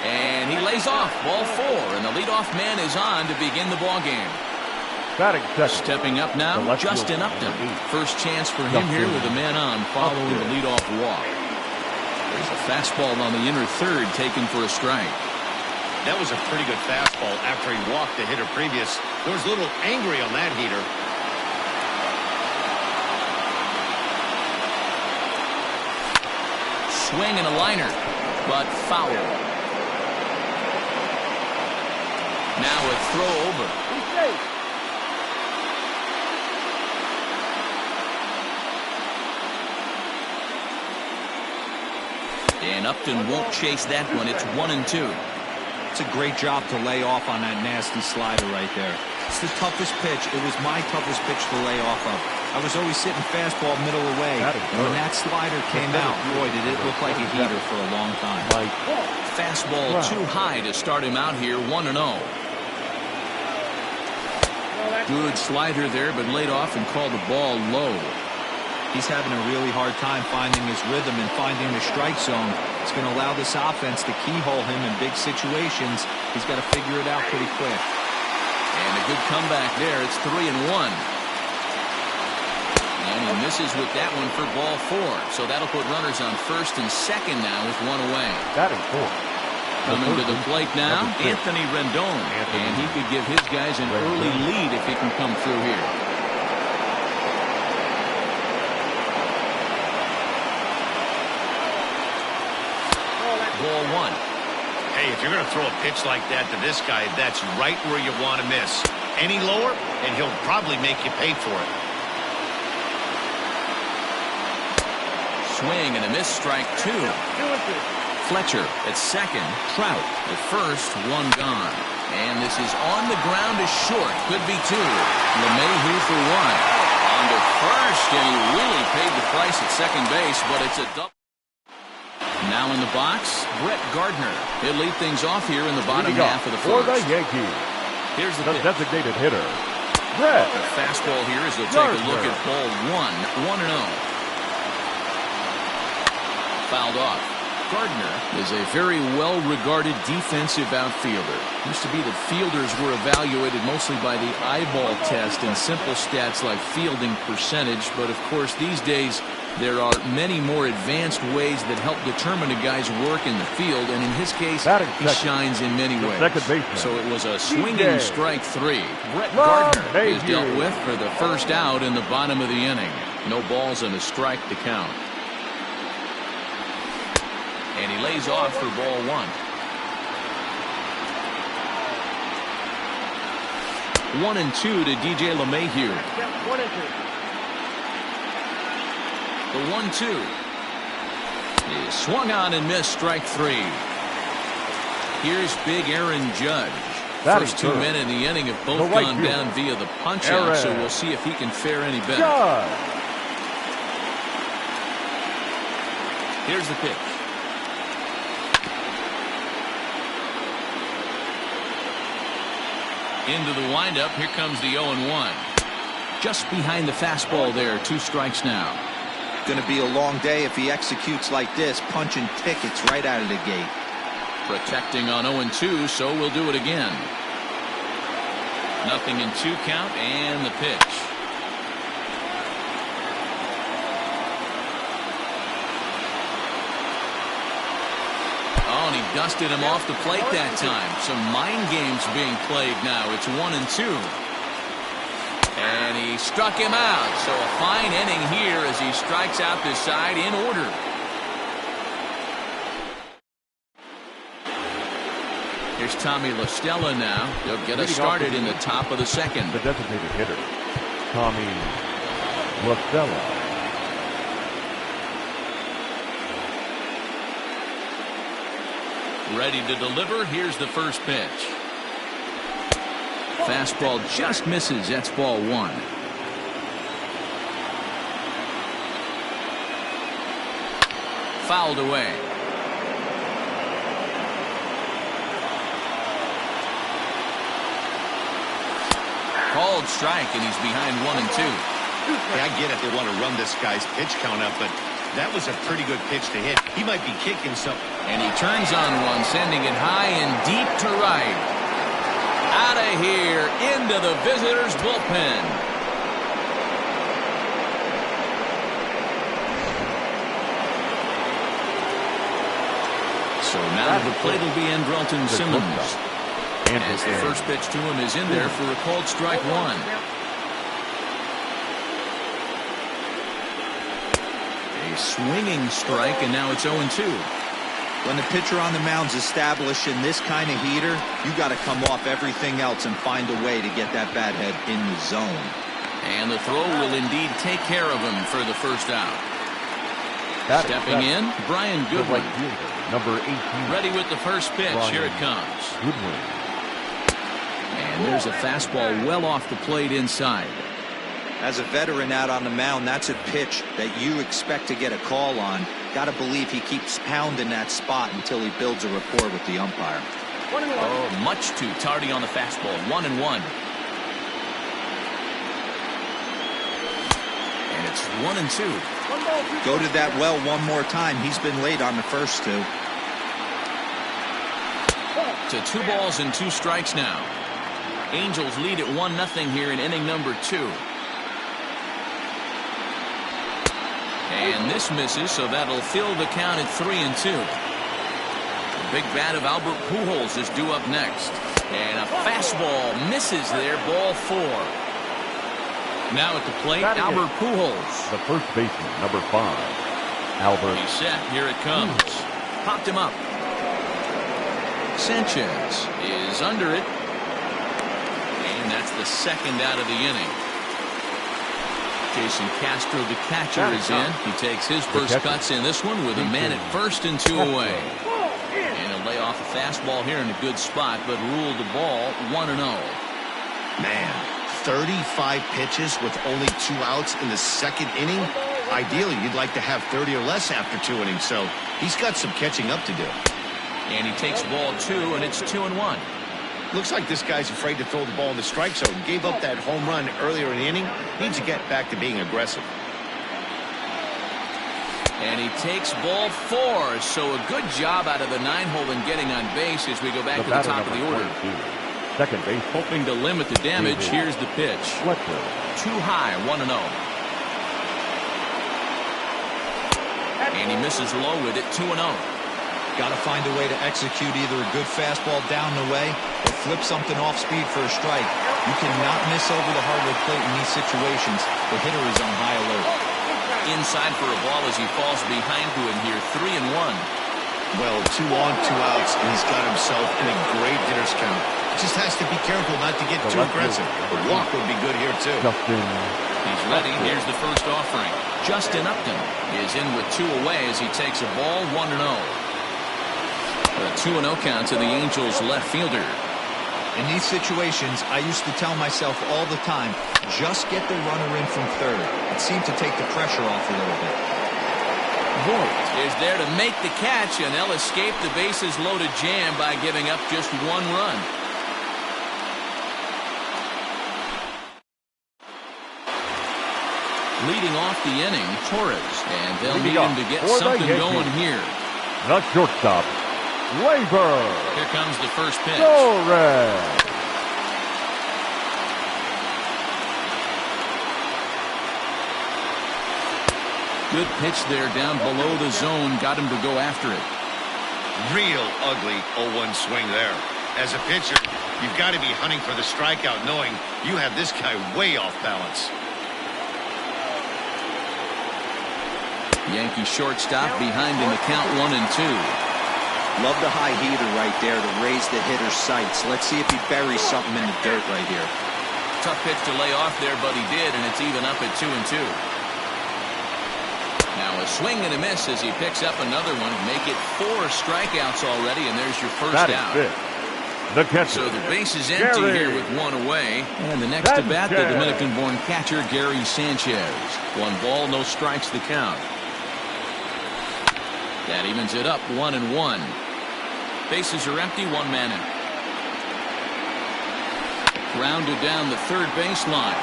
And he lays off, ball 4, and the leadoff man is on to begin the ball game. Stepping up now, Justin Upton. First chance for him here with a man on following the leadoff walk. There's a fastball on the inner third taken for a strike. That was a pretty good fastball after he walked the hitter previous. There was a little angry on that heater. Swing and a liner, but foul. Now a throw over. And Upton won't chase that one. It's 1-2. It's a great job to lay off on that nasty slider right there. It's the toughest pitch. It was my toughest pitch to lay off of. I was always sitting fastball middle away. And when that slider came out, boy, did it look like a heater for a long time. Fastball too high to start him out here, 1-0. Good slider there, but laid off and called the ball low. He's having a really hard time finding his rhythm and finding the strike zone. It's going to allow this offense to keyhole him in big situations. He's got to figure it out pretty quick. And a good comeback there. It's 3-1. And he misses with that one for ball 4. So that'll put runners on first and second now with one away. Batting 4. Coming to the plate now, Anthony Rendon. And he could give his guys an early lead if he can come through here. Ball 1. Hey, if you're going to throw a pitch like that to this guy, that's right where you want to miss. Any lower, and he'll probably make you pay for it. swing and a miss, strike 2. Fletcher at second, Trout at first, 1 gone. And this is on the ground to short, could be 2. LeMahieu for 1. On to first, and he really paid the price at second base, but it's a double. Now in the box, Brett Gardner. He'll lead things off here in the bottom half of the for first. the Yankees. Here's the designated hitter, Brett. The fastball here as they'll take a look at ball 1, 1-0. Fouled off. Gardner is a very well-regarded defensive outfielder. Used to be that fielders were evaluated mostly by the eyeball test and simple stats like fielding percentage, but of course these days there are many more advanced ways that help determine a guy's work in the field, and in his case, he shines in many ways. So it was a swinging strike 3. Brett Gardner is dealt with for the first out in the bottom of the inning. No balls and a strike to count. And he lays off for ball 1. 1-2 to DJ LeMahieu. The 1-2 is swung on and missed, strike 3. Here's big Aaron Judge. First 2 men in the inning have both gone down via the punch out, so we'll see if he can fare any better. Here's the pitch. Into the windup. Here comes the 0-1. Just behind the fastball there. 2 strikes now. Going to be a long day if he executes like this, punching tickets right out of the gate. Protecting on 0-2, so we'll do it again. Nothing in 2 count, and the pitch. Oh, and he dusted him off the plate that time. Some mind games being played now. It's 1-2. And he struck him out. So a fine inning here as he strikes out this side in order. Here's Tommy La Stella now. They'll get us started in the top of the second. The designated hitter, Tommy La Stella. Ready to deliver. Here's the first pitch. Fastball just misses. That's ball 1. Fouled away. Called strike, and he's behind 1-2. Hey, I get it. They want to run this guy's pitch count up, but that was a pretty good pitch to hit. He might be kicking something. And he turns on one, sending it high and deep to right. Out of here, into the visitors' bullpen. So now the plate will be Andrelton Simmons. As the first pitch to him is in there for a called strike 1. A swinging strike, and now it's 0-2. When the pitcher on the mound's establishing this kind of heater, you got to come off everything else and find a way to get that bat head in the zone. And the throw will indeed take care of him for the first out. Stepping in, Brian Goodwin. Number 18. Ready with the first pitch. Here it comes. Goodwin. And there's a fastball well off the plate inside. As a veteran out on the mound, that's a pitch that you expect to get a call on. Got to believe he keeps pounding that spot until he builds a rapport with the umpire. Oh, much too tardy on the fastball. 1-1. And it's 1-2. Go to that well one more time. He's been late on the first 2. To 2 balls and 2 strikes now. Angels lead at 1-0 here in inning number 2. And this misses, so that'll fill the count at 3-2. The big bat of Albert Pujols is due up next. And a fastball misses there, ball 4. Now at the plate, Albert Pujols. The first baseman, number 5, Albert. He's set, here it comes. Popped him up. Sanchez is under it. And that's the second out of the inning. Jason Castro, the catcher, is in. He takes his first cuts in this one with a man at first and 2 away. And he'll lay off a fastball here in a good spot, but ruled the ball 1-0. Man, 35 pitches with only 2 outs in the second inning. Ideally, you'd like to have 30 or less after 2 innings, so he's got some catching up to do. And he takes ball 2, and it's 2-1. Looks like this guy's afraid to throw the ball in the strike zone. Gave up that home run earlier in the inning. Needs to get back to being aggressive. And he takes ball 4. So a good job out of the 9-hole in getting on base as we go back to the top of the order. Second base. Hoping to limit the damage. Here's the pitch. Too high, 1-0. And he misses low with it, 2-0. Got to find a way to execute either a good fastball down the way or flip something off speed for a strike. You cannot miss over the hardwood plate in these situations. The hitter is on high alert. Inside for a ball as he falls behind to it here, 3-1. Well, 2 on, 2 outs, and he's got himself in a great hitter's count. Just has to be careful not to get too aggressive. A walk would be good here, too. He's ready. Here's the first offering. Justin Upton is in with 2 away as he takes a ball, 1-0. A 2-0 count to the Angels left fielder. In these situations, I used to tell myself all the time, just get the runner in from third. It seemed to take the pressure off a little bit. Voigt is there to make the catch, and they'll escape the bases loaded jam by giving up just 1 run. Leading off the inning, Torres, and they'll need him to get something going here. The shortstop, Labor. Here comes the first pitch. Torres. Good pitch there down below the zone. Got him to go after it. Real ugly 0-1 swing there. As a pitcher, you've got to be hunting for the strikeout knowing you have this guy way off balance. Yankee shortstop behind in the count 1-2. Love the high heater right there to raise the hitter's sights. Let's see if he buries something in the dirt right here. Tough pitch to lay off there, but he did, and it's even up at 2-2. Now a swing and a miss as he picks up another one. Make it 4 strikeouts already, and there's your first out. The catcher. So the base is empty here with 1 away. And the next to bat, the Dominican-born catcher, Gary Sanchez. 1 ball, no strikes the count. That evens it up 1-1. Bases are empty, 1 man in. Grounded down the third baseline,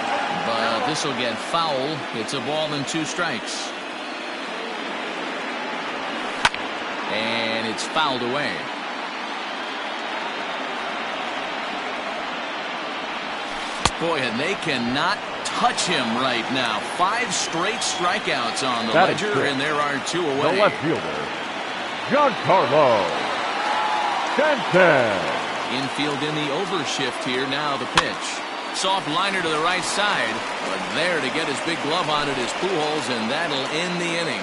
but this will get foul. It's a ball and 2 strikes. And it's fouled away. Boy, and they cannot touch him right now. 5 straight strikeouts on the ledger, and there are 2 away. The left fielder, Giancarlo Stanton. Infield in the overshift here. Now the pitch. Soft liner to the right side, but there to get his big glove on it is Pujols, and that'll end the inning.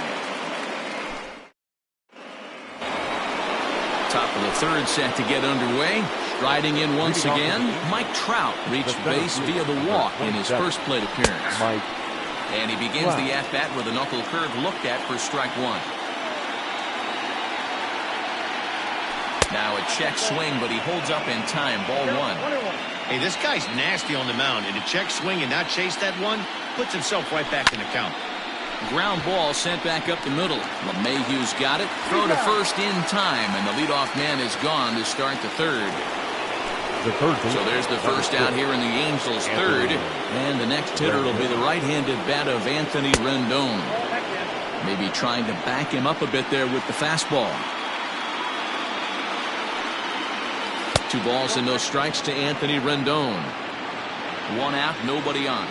Top of the third set to get underway. Striding in once again, Mike Trout reached base via the walk in his first plate appearance. And he begins the at-bat with a knuckle curve looked at for strike 1. Now a check swing, but he holds up in time. Ball 1. Hey, this guy's nasty on the mound, and a check swing and not chase that one puts himself right back in the count. Ground ball sent back up the middle. LeMahieu's got it. Throw to first in time, and the leadoff man is gone to start the third. So there's the first out here in the Angels' third. And the next hitter will be the right-handed bat of Anthony Rendon. Maybe trying to back him up a bit there with the fastball. 2 balls and no strikes to Anthony Rendon. 1 out, nobody on.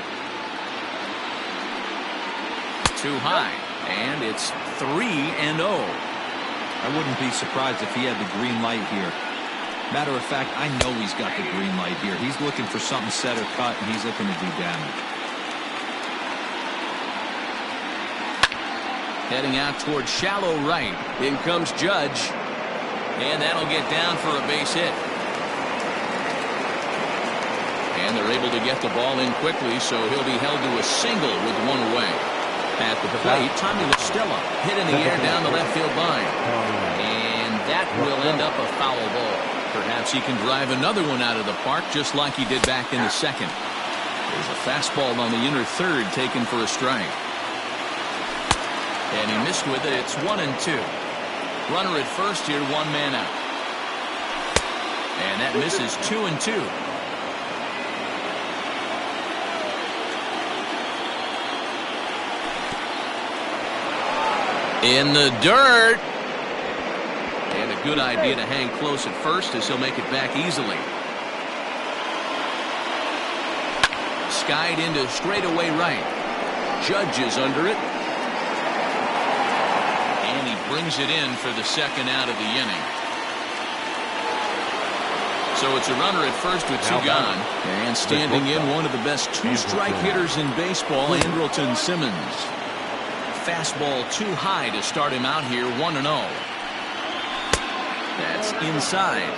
Too high, and it's 3-0. I wouldn't be surprised if he had the green light here. Matter of fact, I know he's got the green light here. He's looking for something set or cut, and he's looking to do damage. Heading out towards shallow right. In comes Judge, and that'll get down for a base hit. And they're able to get the ball in quickly, so he'll be held to a single with one away. At the plate, Tommy LaStella hit in the air down the left field line. And that will end up a foul ball. Perhaps he can drive another one out of the park just like he did back in the second. There's a fastball on the inner third taken for a strike. And he missed with it. It's 1-2. Runner at first here, one man out. And that misses 2-2. In the dirt. And a good idea to hang close at first as he'll make it back easily. Skied into straightaway right. Judge is under it. And he brings it in for the second out of the inning. So it's a runner at first with two gone. And standing in, one of the best two-strike hitters in baseball, Andrelton Simmons. Fastball too high to start him out here, 1-0. That's inside,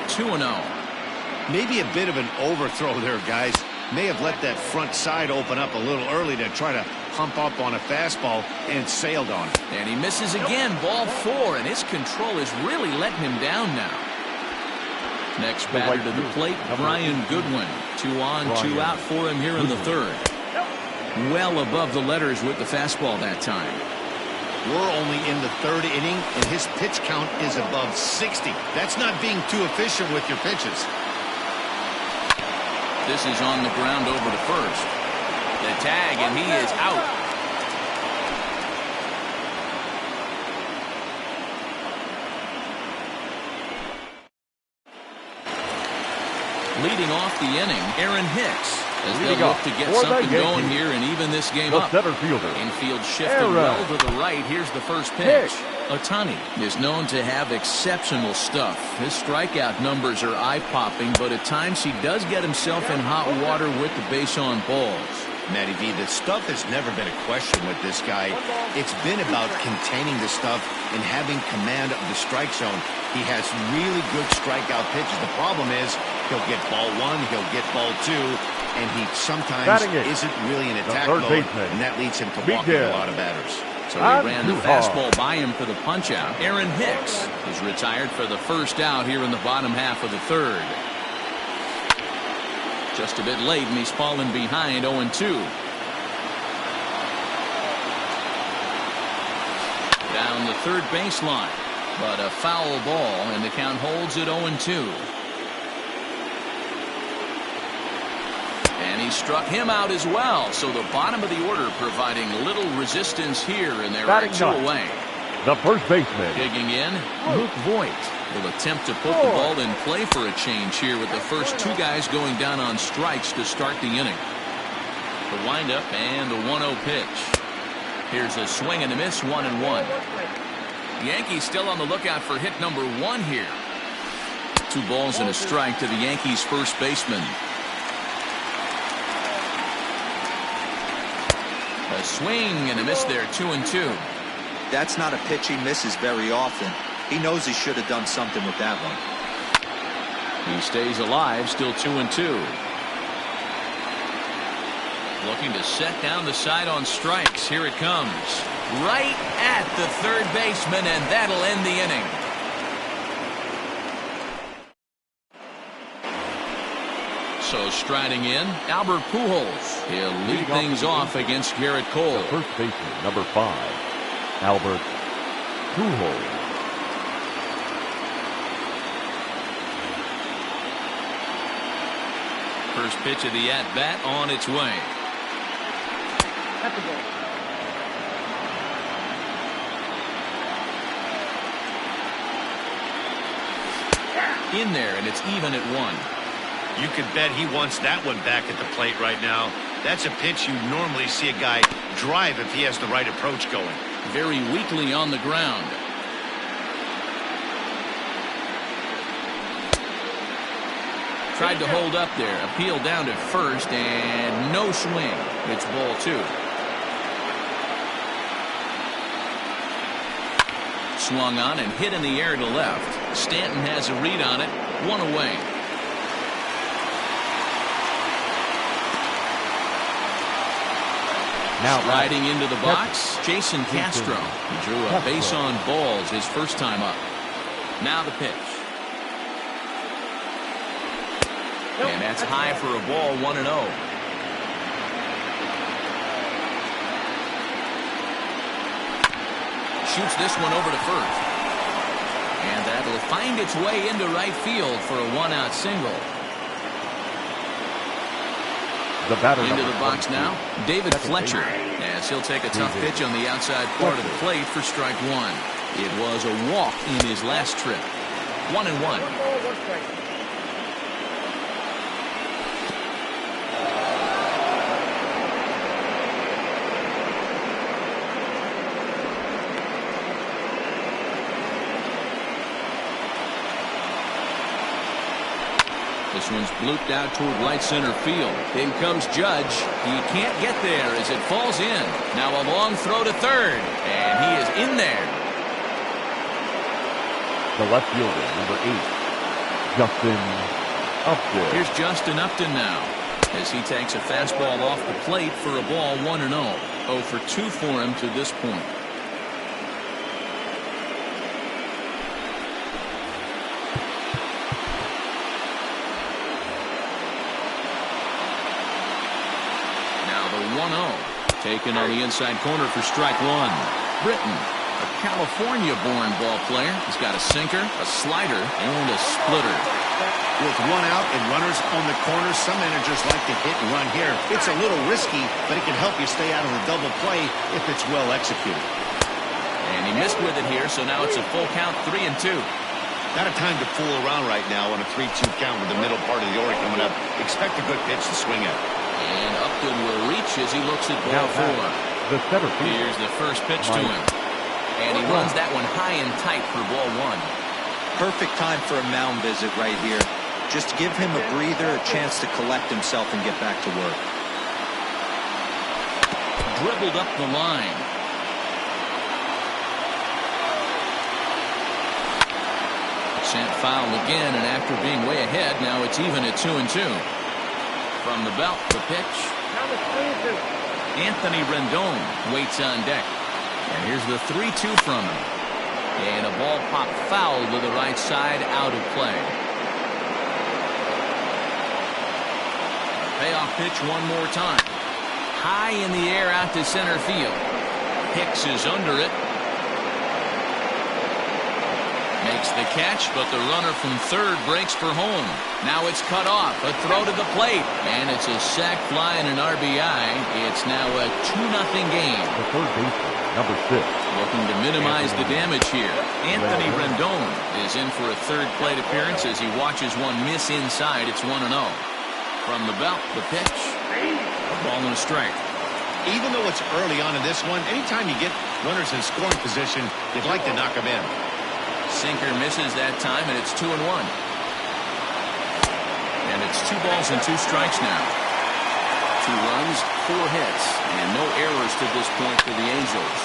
2-0. Maybe a bit of an overthrow there, guys. May have let that front side open up a little early to try to hump up on a fastball and sailed on it. And he misses again, ball 4, and his control is really letting him down now. Next batter to the plate, Brian Goodwin. 2 on, 2 out for him here in the third. Well above the letters with the fastball that time. We're only in the third inning, and his pitch count is above 60. That's not being too efficient with your pitches. This is on the ground over to first. The tag, and he is out. Leading off the inning, Aaron Hicks. As they'll look to get something going here and even this game up. Infield shifting well to the right. Here's the first pitch. Ohtani is known to have exceptional stuff. His strikeout numbers are eye-popping, but at times he does get himself in hot water with the base on balls. Matty V, the stuff has never been a question with this guy. It's been about containing the stuff and having command of the strike zone. He has really good strikeout pitches. The problem is he'll get ball 1, he'll get ball 2, and he sometimes isn't really in attack mode, and that leads him to walk in a lot of batters. So he ran the fastball by him for the punch-out. Aaron Hicks is retired for the first out here in the bottom half of the third. Just a bit late, and he's fallen behind 0-2. Down the third baseline, but a foul ball, and the count holds at 0-2. And he struck him out as well. So the bottom of the order providing little resistance here, and they're 2 away. The first baseman. Digging in, Luke Voigt will attempt to put the ball in play for a change here with the first 2 guys going down on strikes to start the inning. The windup and the 1-0 pitch. Here's a swing and a miss, 1-1. Yankees still on the lookout for hit number 1 here. 2 balls and a strike to the Yankees first baseman. A swing and a miss there, 2-2. That's not a pitch he misses very often. He knows he should have done something with that one. He stays alive, still 2-2. Looking to set down the side on strikes. Here it comes. Right at the third baseman, and that'll end the inning. So striding in, Albert Pujols. He'll lead things off against Garrett Cole. The first baseman, number 5, Albert Pujols. First pitch of the at-bat on its way. In there, and it's even at 1. You could bet he wants that one back at the plate right now. That's a pitch you normally see a guy drive if he has the right approach going. Very weakly on the ground. Tried to hold up there. Appeal down to first, and no swing. It's ball 2. Swung on and hit in the air to left. Stanton has a read on it. 1 away. Now sliding into the box, Jason Castro. He drew a base on balls his first time up. Now the pitch. And that's high for a ball, 1-0. Shoots this one over to first. And that'll find its way into right field for a one-out single. The batter into the box now, David Fletcher. As he'll take a tough pitch on the outside part of the plate for strike one. It was a walk in his last trip. 1-1. This one's blooped out toward right center field. In comes Judge. He can't get there as it falls in. Now a long throw to third. And he is in there. The left fielder, number 8, Justin Upton. Here's Justin Upton now, as he takes a fastball off the plate for a ball, 1-0. 0 for 2 for him to this point. Now the 1-0. Taken on the inside corner for strike one. Britton, a California-born ball player. He's got a sinker, a slider, and a splitter. With one out and runners on the corner, some managers like to hit and run here. It's a little risky, but it can help you stay out of the double play if it's well executed. And he missed with it here, so now it's a full count, 3-2. Not a time to fool around right now on a 3-2 count with the middle part of the order coming up. Expect a good pitch to swing at. And Upton will reach as he looks at ball 4. The center field. Here's the first pitch to him. And he runs that one high and tight for ball 1. Perfect time for a mound visit right here. Just give him a breather, a chance to collect himself and get back to work. Dribbled up the line. Sent foul again, and after being way ahead, now it's even at 2-2. From the belt, the pitch. Anthony Rendon waits on deck. And here's the 3-2 from him. And a ball popped foul to the right side, out of play. Payoff pitch one more time. High in the air out to center field. Hicks is under it. Makes the catch, but the runner from third breaks for home. Now it's cut off. A throw to the plate. And it's a sac fly and an RBI. It's now a 2-0 game. The third baseman, number 6. Looking to minimize the damage here. Anthony Rendon is in for a third plate appearance as he watches one miss inside. It's 1-0. From the belt, the pitch. A ball and a strike. Even though it's early on in this one, anytime you get runners in scoring position, you'd like to knock them in. Sinker misses that time, and it's 2-1. And it's 2 balls and 2 strikes now. 2 runs, 4 hits, and no errors to this point for the Angels.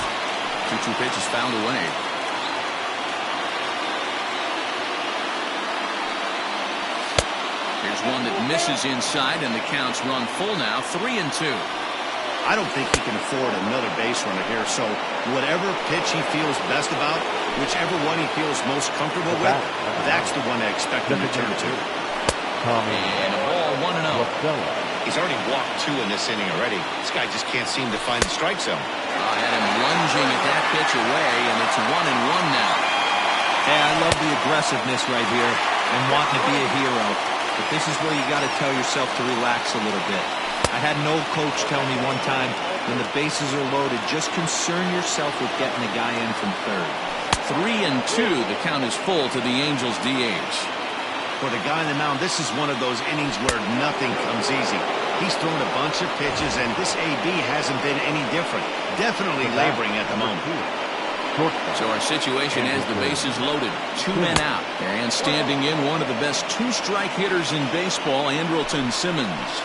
2-2 pitches found away. Here's one that misses inside, and the count's run full now, 3-2. I don't think he can afford another base runner here, so whatever pitch he feels best about, whichever one he feels most comfortable with, that's the one I expect him to turn to. And a ball, 1-0. He's already walked 2 in this inning already. This guy just can't seem to find the strike zone. Had him lunging at that pitch away, and it's 1-1 now. Hey, I love the aggressiveness right here and wanting to be a hero. But this is where you got to tell yourself to relax a little bit. I had an old coach tell me one time, when the bases are loaded, just concern yourself with getting the guy in from third. 3-2. The count is full to the Angels DH. For the guy on the mound, this is one of those innings where nothing comes easy. He's thrown a bunch of pitches, and this AB hasn't been any different. Definitely laboring at the moment. So our situation has the bases loaded. 2 men out. And standing in, one of the best 2-strike hitters in baseball, Andrelton Simmons.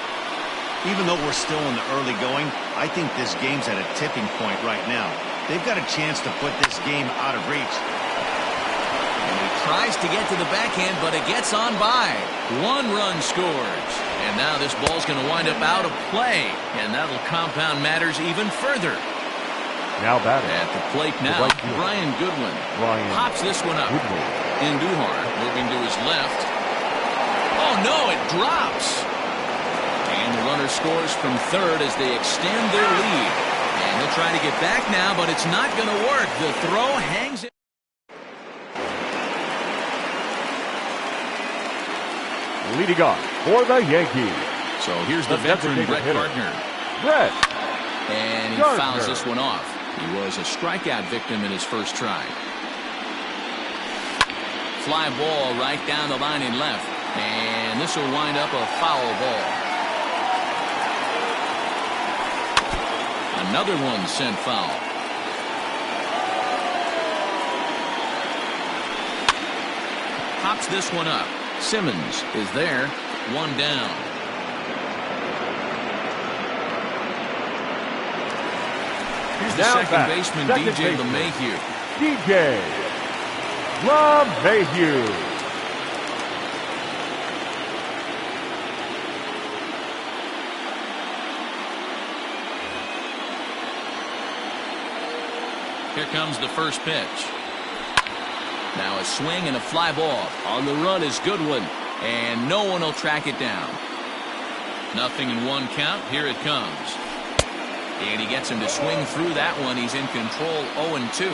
Even though we're still in the early going, I think this game's at a tipping point right now. They've got a chance to put this game out of reach. And he tries to get to the backhand, but it gets on by. 1 run scores. And now this ball's going to wind up out of play. And that'll compound matters even further. Now batting. At the plate now, Brian Goodwin. Pops this one up. Andujar moving to his left. Oh, no, it drops. And the runner scores from third as they extend their lead. And he'll try to get back now, but it's not going to work. The throw hangs it. Leading off for the Yankees. So here's the veteran Brett Gardner. Brett. And he fouls this one off. He was a strikeout victim in his first try. Fly ball right down the line in left. And this will wind up a foul ball. Another one sent foul. Pops this one up. Simmons is there. 1 down. Here's the second baseman, DJ LeMahieu. DJ LeMahieu. Here comes the first pitch. Now a swing and a fly ball. On the run is Goodwin. And no one will track it down. Nothing in 1 count. Here it comes. And he gets him to swing through that one. He's in control 0-2.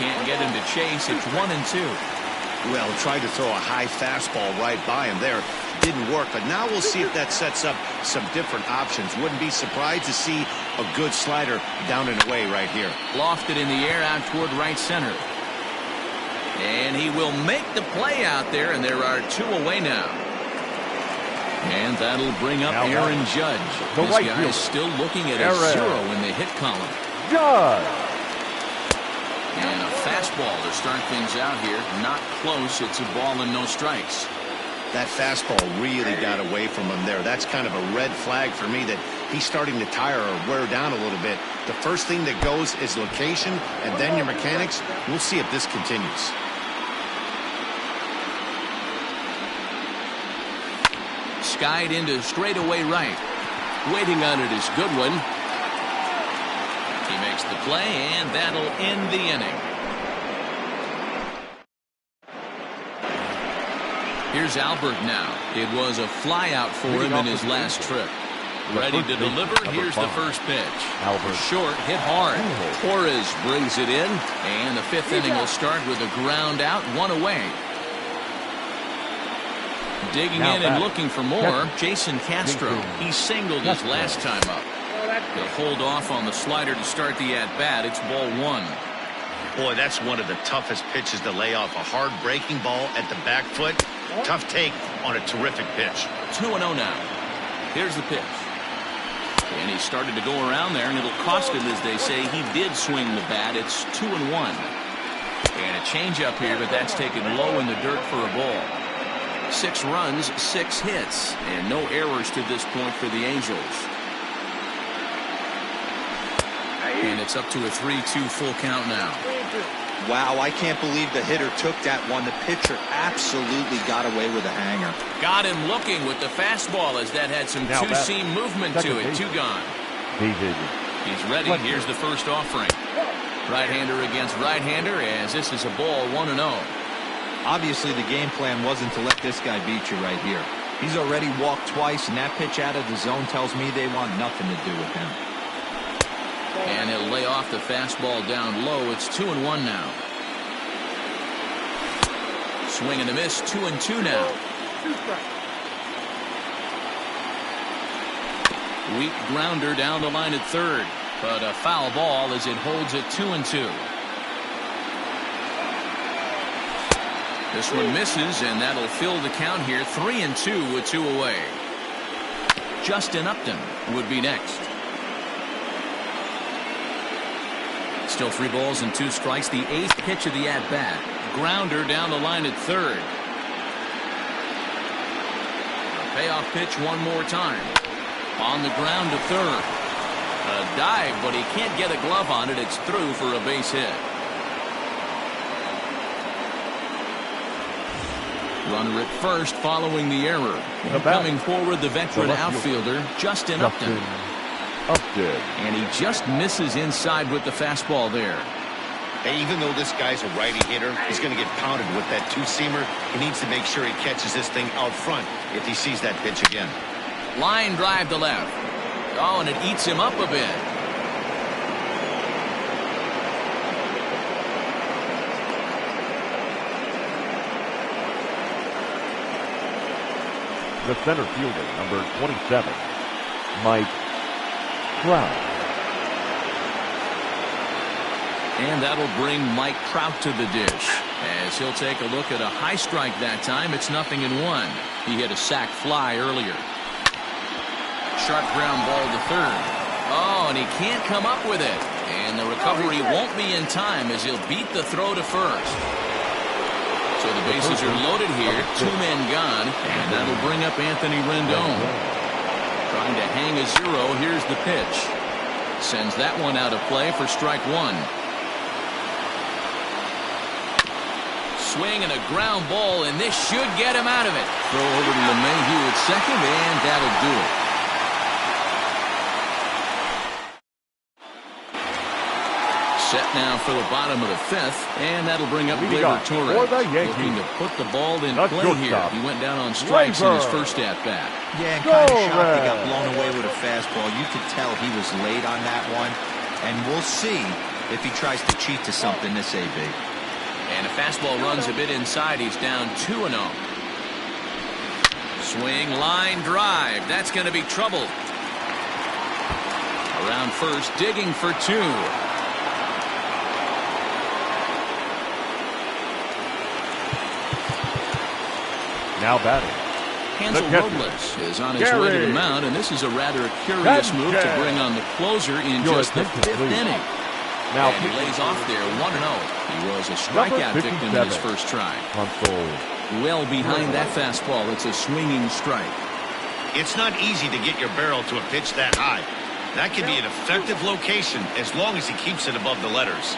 Can't get him to chase. It's 1-2. Well, tried to throw a high fastball right by him there. Didn't work, but now we'll see if that sets up some different options. Wouldn't be surprised to see a good slider down and away right here. Lofted in the air out toward right center. And he will make the play out there, and there are 2 away now. And that'll bring up Aaron Judge. This guy is still looking at a 0 in the hit column. Judge. And a fastball to start things out here. Not close. It's a ball and no strikes. That fastball really got away from him there. That's kind of a red flag for me that he's starting to tire or wear down a little bit. The first thing that goes is location and then your mechanics. We'll see if this continues. Skied into straightaway right. Waiting on it is Goodwin. He makes the play, and that'll end the inning. Here's Albert now. It was a fly out for him in his last trip. Ready to deliver. Here's the first pitch. Albert. Short, hit hard. Torres brings it in, and the 5th inning will start with a ground out, 1 away. Digging in and looking for more, Jason Castro. He singled his last time up. He'll hold off on the slider to start the at-bat. It's ball 1. Boy, that's one of the toughest pitches to lay off. A hard breaking ball at the back foot. Tough take on a terrific pitch. 2-0 now. Here's the pitch. And he started to go around there, and it'll cost him, as they say. He did swing the bat. It's 2-1. And a changeup here, but that's taken low in the dirt for a ball. 6 runs, 6 hits, and no errors to this point for the Angels. And it's up to a 3-2 full count now. Wow, I can't believe the hitter took that one. The pitcher absolutely got away with a hanger. Got him looking with the fastball, as that had some two-seam movement to it. 2 gone. He's ready. Here's the first offering. Right-hander against right-hander, as this is a ball 1-0. Obviously, the game plan wasn't to let this guy beat you right here. He's already walked twice, and that pitch out of the zone tells me they want nothing to do with him. And he'll lay off the fastball down low. It's 2-1 now. Swing and a miss. 2-2 now. Weak grounder down the line at third, but a foul ball as it holds it 2-2. This one misses, and that'll fill the count here. 3-2 with 2 away. Justin Upton would be next. Still 3 balls and 2 strikes. The 8th pitch of the at-bat. Grounder down the line at third. A payoff pitch one more time. On the ground to third. A dive, but he can't get a glove on it. It's through for a base hit. Runner at first following the error. Coming forward, the veteran outfielder, Justin Upton. And he just misses inside with the fastball there. Hey, even though this guy's a righty hitter, he's going to get pounded with that two-seamer. He needs to make sure he catches this thing out front if he sees that pitch again. Line drive to left. Oh, and it eats him up a bit. The center fielder, number 27, Mike Trout. And that'll bring Mike Trout to the dish as he'll take a look at a high strike that time. It's 0-1. He hit a sac fly earlier. Sharp ground ball to third. Oh, and he can't come up with it. And the recovery won't be in time as he'll beat the throw to first. So the bases are loaded here. 2 men gone. And that'll bring up Anthony Rendon. Trying to hang a 0. Here's the pitch. Sends that one out of play for strike 1. Swing and a ground ball, and this should get him out of it. Throw over to LeMahieu at second, and that'll do it. Set now for the bottom of the 5th, and that'll bring up Gleyber Torres. Looking to put the ball in play here. He went down on strikes in his first at-bat. Yeah, and kind of shocked he got blown away with a fastball. You could tell he was late on that one, and we'll see if he tries to cheat to something this AB. And a fastball runs a bit inside. He's down 2-0. Swing, line drive. That's going to be trouble. Around first, digging for 2. Now batting. Hansel Robles is on his way to the mound, and this is a rather curious move to bring on the closer in just the 5th inning. Now and he lays off there 1-0. He was a strikeout victim in his first try. Well behind that fastball. It's a swinging strike. It's not easy to get your barrel to a pitch that high. That can be an effective location as long as he keeps it above the letters.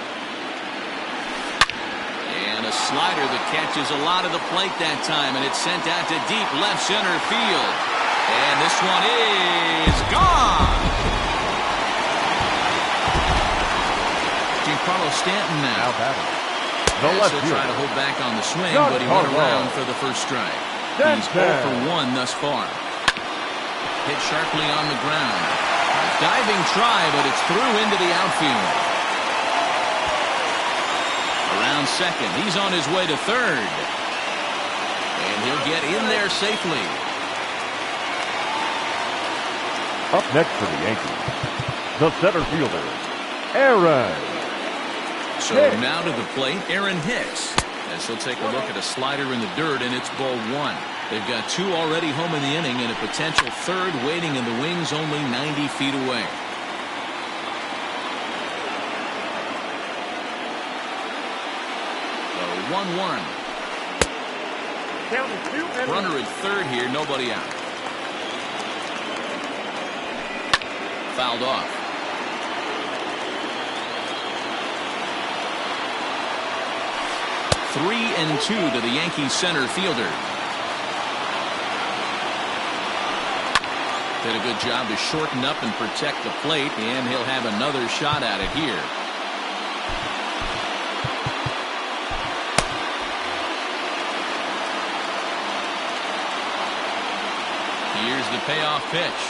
And a slider that catches a lot of the plate that time, and it's sent out to deep left center field. And this one is gone. Giancarlo Stanton now. He'll try to hold back on the swing, but he went around for the first strike. He's 0 for 1 thus far. Hit sharply on the ground. Diving try, but it's through into the outfield. Around second. He's on his way to third. And he'll get in there safely. Up next for the Yankees, the center fielder, Aaron. So now to the plate, Aaron Hicks. As he'll take a look at a slider in the dirt, and it's ball 1. They've got 2 already home in the inning, and a potential third waiting in the wings only 90 feet away. So 1-1. Runner at third here, nobody out. Fouled off. 3-2 to the Yankees center fielder. Did a good job to shorten up and protect the plate, and he'll have another shot at it here. Here's the payoff pitch.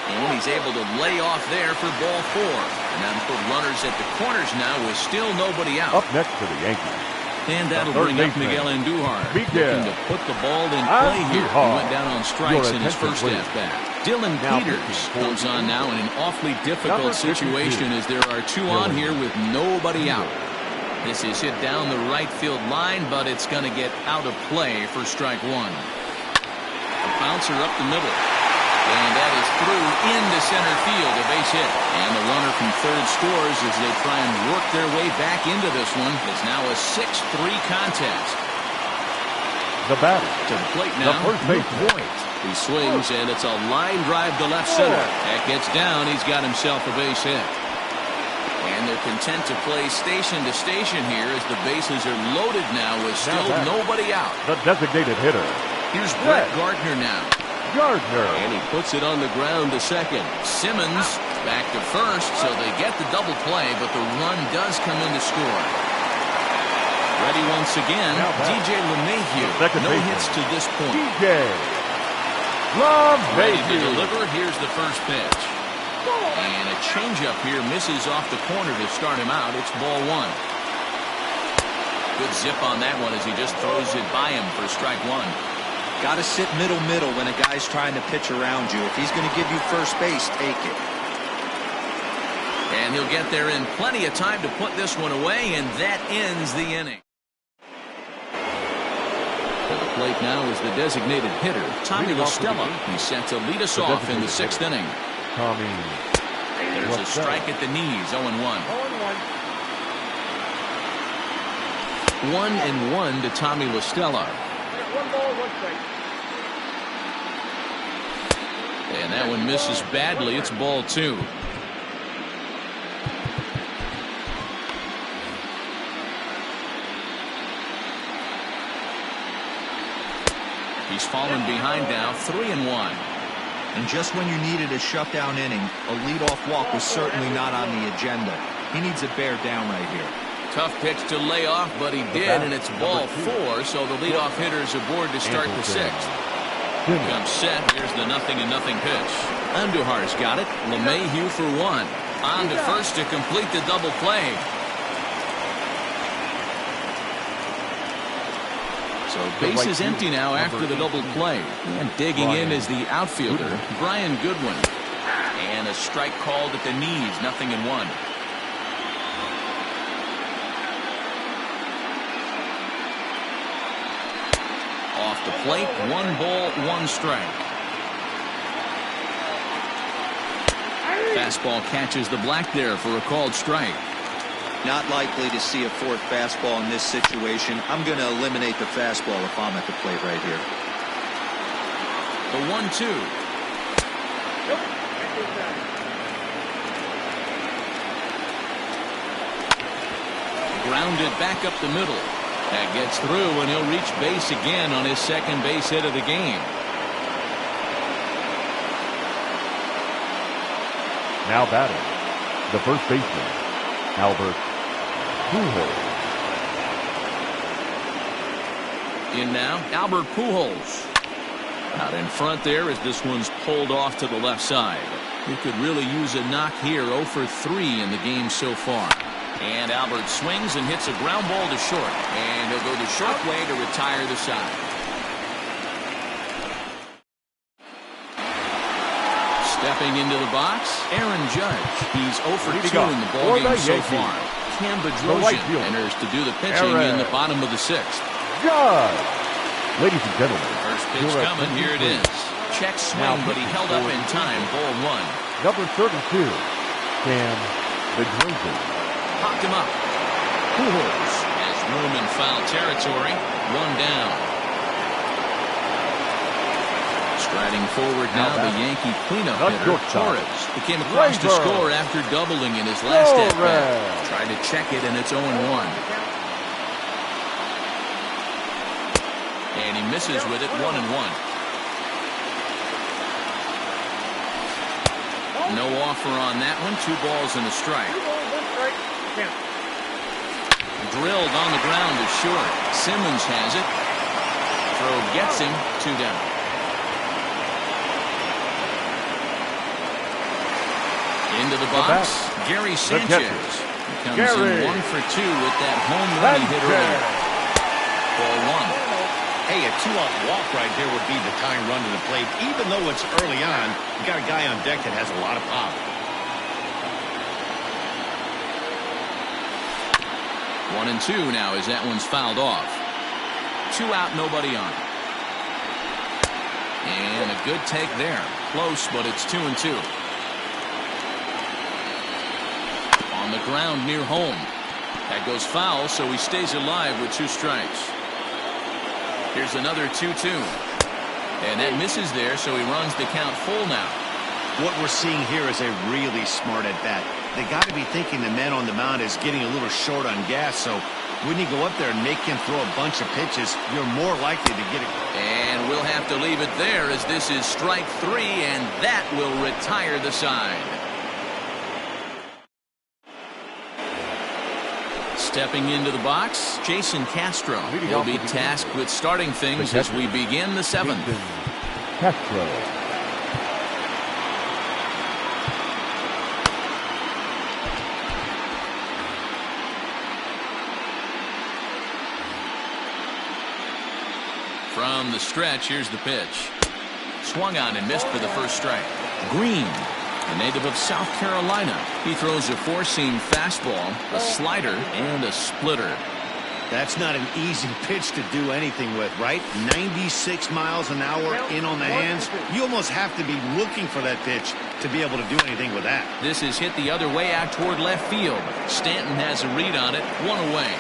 And he's able to lay off there for ball 4. And that'll put runners at the corners now with still nobody out. Up next for the Yankees. And that'll bring up Miguel Andujar. Looking to put the ball in play here. He went down on strikes in his first at-bat. Dylan Peters comes on now in an awfully difficult situation as there are 2 on here with nobody out. This is hit down the right field line, but it's going to get out of play for strike 1. A bouncer up the middle. And that is through into center field, a base hit. And the runner from third scores as they try and work their way back into this one. It's now a 6-3 contest. The batter, to the plate now, the first baseman, Point. He swings, and it's a line drive to left center. That gets down. He's got himself a base hit. And they're content to play station to station here as the bases are loaded now with still nobody out. The designated hitter. Here's Brett Gardner now. Gardner. And he puts it on the ground to second. Simmons back to first, so they get the double play, but the run does come in to score. Ready once again, DJ LeMahieu. No hits to this point. DJ LeMahieu. Ready to deliver. Here's the first pitch. And a changeup here misses off the corner to start him out. It's ball one. Good zip on that one as he just throws it by him for strike one. Got to sit middle when a guy's trying to pitch around you. If he's going to give you first base, take it. And he'll get there in plenty of time to put this one away, and that ends the inning. To the plate now is the designated hitter, Tommy La Stella. He's set to lead us off in the sixth inning. Tommy. There's a strike at the knees, 0-1. 1-1 to Tommy La Stella. And that one misses badly. It's ball two. He's fallen behind now, 3-1. And just when you needed a shutdown inning, a leadoff walk was certainly not on the agenda. He needs to bear down right here. Tough pitch to lay off, but he did, and it's ball four, so the leadoff hitter's aboard to start the sixth. Comes set. Here's the 0-0 pitch. Andujar's got it. LeMahieu for one. On to first to complete the double play. So base is empty now after the double play. And digging in is the outfielder, Brian Goodwin. And a strike called at the knees, 0-1. Off the plate, 1 ball, 1 strike. Fastball catches the black there for a called strike. Not likely to see a fourth fastball in this situation. I'm going to eliminate the fastball if I'm at the plate right here. The 1-2. Grounded back up the middle. That gets through, and he'll reach base again on his second base hit of the game. Now batting, the first baseman, Albert Pujols. In now, Albert Pujols. Out in front there as this one's pulled off to the left side. He could really use a knock here, 0 for 3 in the game so far. And Albert swings and hits a ground ball to short. And he'll go the short way to retire the side. Stepping into the box, Aaron Judge. He's 0 for 2 in the ballgame so far. Cam Bedrosian enters to do the pitching in the bottom of the sixth. Judge. Ladies and gentlemen. First pitch coming. Here it is. Check swing, but he held up in time. Ball one. Number 32, Cam Bedrosian. Popped him up. Pujols has room in foul territory. 1 down. Striding forward now, the Yankee cleanup hitter, Torres. He came across to score after doubling in his last at-bat. Tried to check it, and it's 0-1. And he misses with it, 1-1. No offer on that one. 2 balls and a strike. Drilled on the ground to short. Simmons has it. Throw gets him. 2 down. Into the box, Gary Sanchez. He comes in 1 for 2 with that home run he hit earlier. Ball 1. Hey, a 2-out walk right there would be the tying run to the plate. Even though it's early on, you got a guy on deck that has a lot of pop. 1-2 now as that one's fouled off. 2 out, nobody on. And a good take there. Close, but it's 2-2. On the ground near home. That goes foul, so he stays alive with 2 strikes. Here's another 2-2. And that misses there, so he runs the count full now. What we're seeing here is a really smart at bat. They got to be thinking the man on the mound is getting a little short on gas, so when you go up there and make him throw a bunch of pitches, you're more likely to get it. And we'll have to leave it there as this is strike 3, and that will retire the side. Stepping into the box, Jason Castro. He'll be tasked with starting things as we begin the 7th. Castro. From the stretch, here's the pitch. Swung on and missed for the first strike. Green, a native of South Carolina. He throws a four-seam fastball, a slider, and a splitter. That's not an easy pitch to do anything with, right? 96 miles an hour in on the hands. You almost have to be looking for that pitch to be able to do anything with that. This is hit the other way out toward left field. Stanton has a read on it, 1 away.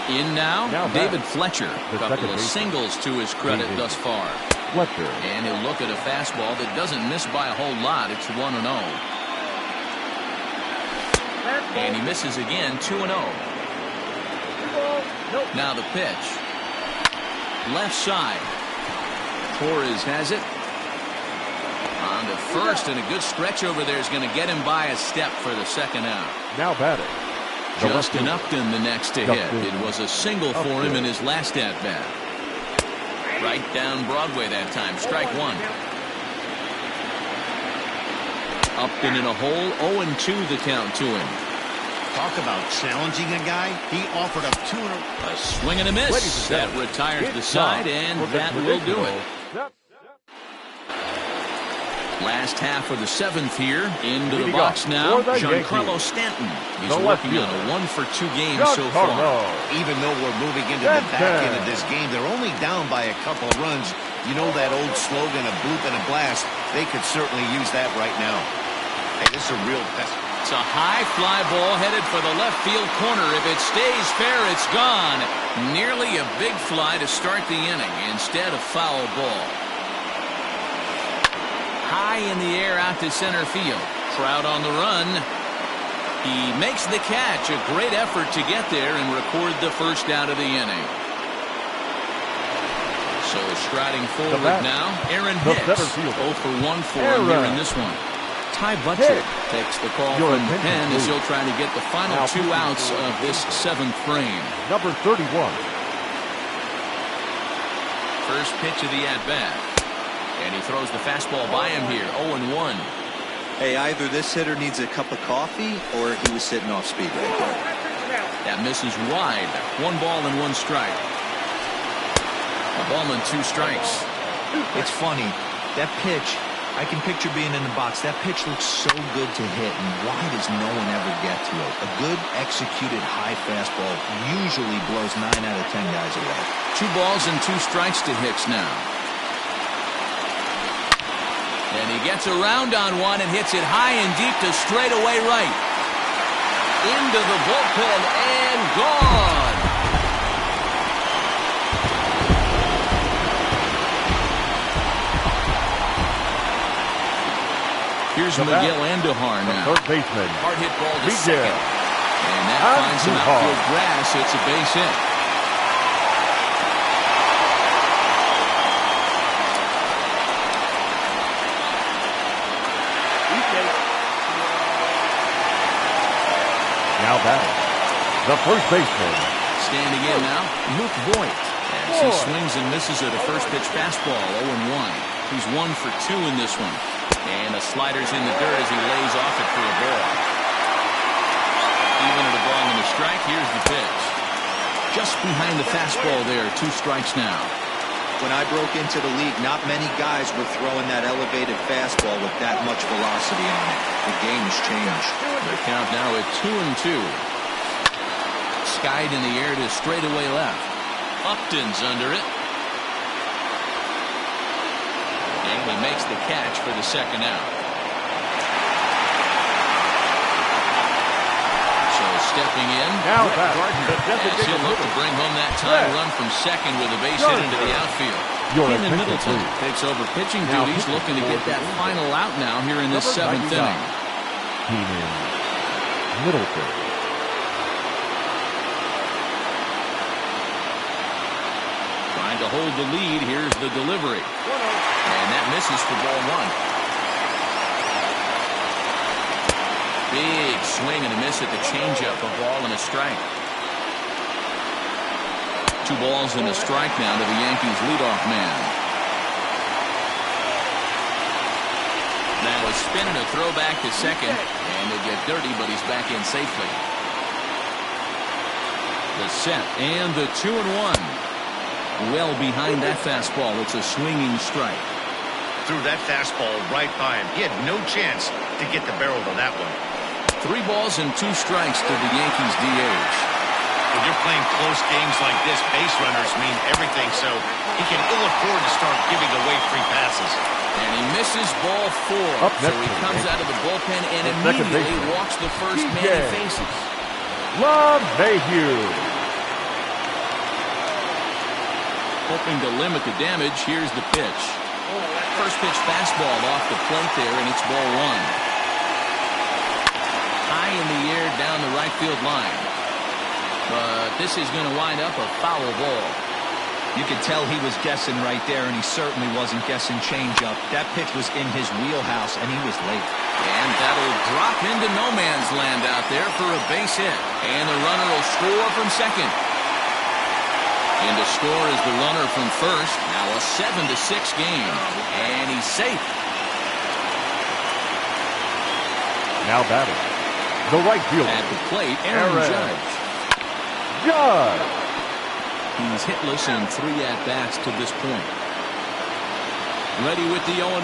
In now David Fletcher. A couple of singles to his credit thus far. Fletcher. And he'll look at a fastball that doesn't miss by a whole lot. It's 1-0. And he misses again, 2-0. Now the pitch. Left side. Torres has it. On to first, and a good stretch over there is going to get him by a step for the second out. Now batting. Justin Upton the next to hit. It was a single for him in his last at-bat. Right down Broadway that time. Strike 1. Upton in a hole. 0-2 the count to him. Talk about challenging a guy. He offered up 2 in a row. A swing and a miss. That retires the side, and that will do it. Last half of the 7th here. Into the box now, Giancarlo Stanton. He's working on a 1-for-2 game so far. Even though we're moving into the back end of this game, they're only down by a couple of runs. You know that old slogan, a bloop and a blast? They could certainly use that right now. Hey, this is a real test. It's a high fly ball headed for the left field corner. If it stays fair, it's gone. Nearly a big fly to start the inning. Instead, a foul ball. High in the air out to center field. Trout on the run. He makes the catch. A great effort to get there and record the first out of the inning. So striding forward now, Aaron Hicks. 0 for 1 for him here in this one. Ty Butcher takes the call from the pen as he'll try to get the final 2 outs of this 7th frame. Number 31. First pitch of the at-bat. And he throws the fastball by him here, 0-1. Hey, either this hitter needs a cup of coffee or he was sitting off speed right there. That misses wide. 1 ball and 1 strike. A ball and 2 strikes. It's funny. That pitch, I can picture being in the box. That pitch looks so good to hit, and why does no one ever get to it? A good executed high fastball usually blows 9 out of 10 guys away. 2 balls and 2 strikes to Hicks now. And he gets around on one and hits it high and deep to straightaway right. Into the bullpen and gone. Here's Miguel Andujar now. Third baseman. Hard hit ball to second. And that finds some outfield grass. It's a base hit. Now batting. The first baseman. Standing in now, Luke Voigt. As he swings and misses at a first pitch fastball, 0-1. He's 1 for 2 in this one. And the slider's in the dirt as he lays off it for a ball. Even at a ball and a strike, here's the pitch. Just behind the fastball there, 2 strikes now. When I broke into the league, not many guys were throwing that elevated fastball with that much velocity on it. The game has changed. The count now at 2-2. Skied in the air to straightaway left. Upton's under it. And he makes the catch for the second out. So stepping in, Now Brett back, Gardner, the designated as he'll look to hitter. bring home that tying Brett run from second with a base hit into the outfield. Your Keenan attention, Middleton please. takes over pitching Now duties, pitching looking to for get the that Angels. final out now here in this Number 7th 99, inning. Keenan Middleton. Trying to hold the lead. Here's the delivery. And that misses for ball 1. Big swing and a miss at the changeup. A ball and a strike. 2 balls and a strike now to the Yankees leadoff man. Now a spin and a throw back to second. And they get dirty, but he's back in safely. The set and the 2-1. Well behind that fastball. It's a swinging strike. Threw that fastball right by him. He had no chance to get the barrel to that one. 3 balls and 2 strikes to the Yankees DH. When you're playing close games like this, base runners mean everything, so he can ill afford to start giving away free passes. And he misses ball 4. Up So next he to the comes Yankees. out of the bullpen and The second immediately baseman, walks the first man DJ. he faces. LeMahieu. Hoping to limit the damage, here's the pitch. First pitch fastball off the plate there, and it's ball 1. High in the air down the right field line. But this is going to wind up a foul ball. You could tell he was guessing right there, and he certainly wasn't guessing changeup. That pitch was in his wheelhouse, and he was late. And that'll drop into no man's land out there for a base hit. And the runner will score from second. In to score is the runner from first. Now a 7-6 game. And he's safe. Now batting. The right fielder. At the plate, Aaron Judge. Judge. He's hitless in 3 at-bats to this point. Ready with the 0-1.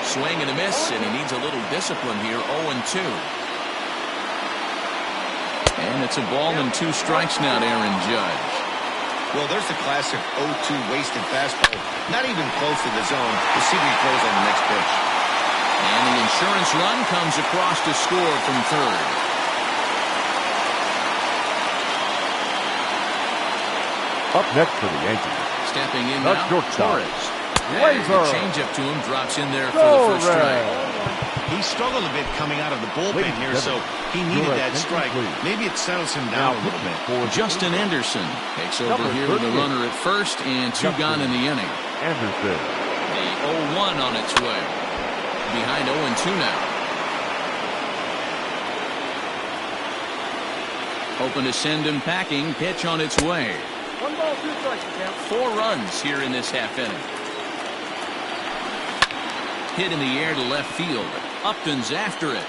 Swing and a miss, and he needs a little discipline here. 0-2. And it's a ball and 2 strikes now to Aaron Judge. Well, there's the classic 0-2 wasted fastball. Not even close to the zone. We'll see what he throws on the next pitch. And the insurance run comes across to score from third. Up next for the Yankees. Stepping in That's now, shortstop. Torres. Laser. The changeup to him drops in there for the first strike. He struggled a bit coming out of the bullpen Ladies here, and so gentlemen, he needed your that attention, strike. please. Maybe it settles him Now down a little bit. for Justin Anderson takes over Number here with a 38. runner at first and 2 gone in the inning. Anderson. The 0-1 on its way. Behind 0-2 now. Hoping to send him packing. Pitch on its way. 1 ball, 2 strikes, count. 4 runs here in this half inning. Hit in the air to left field. Upton's after it.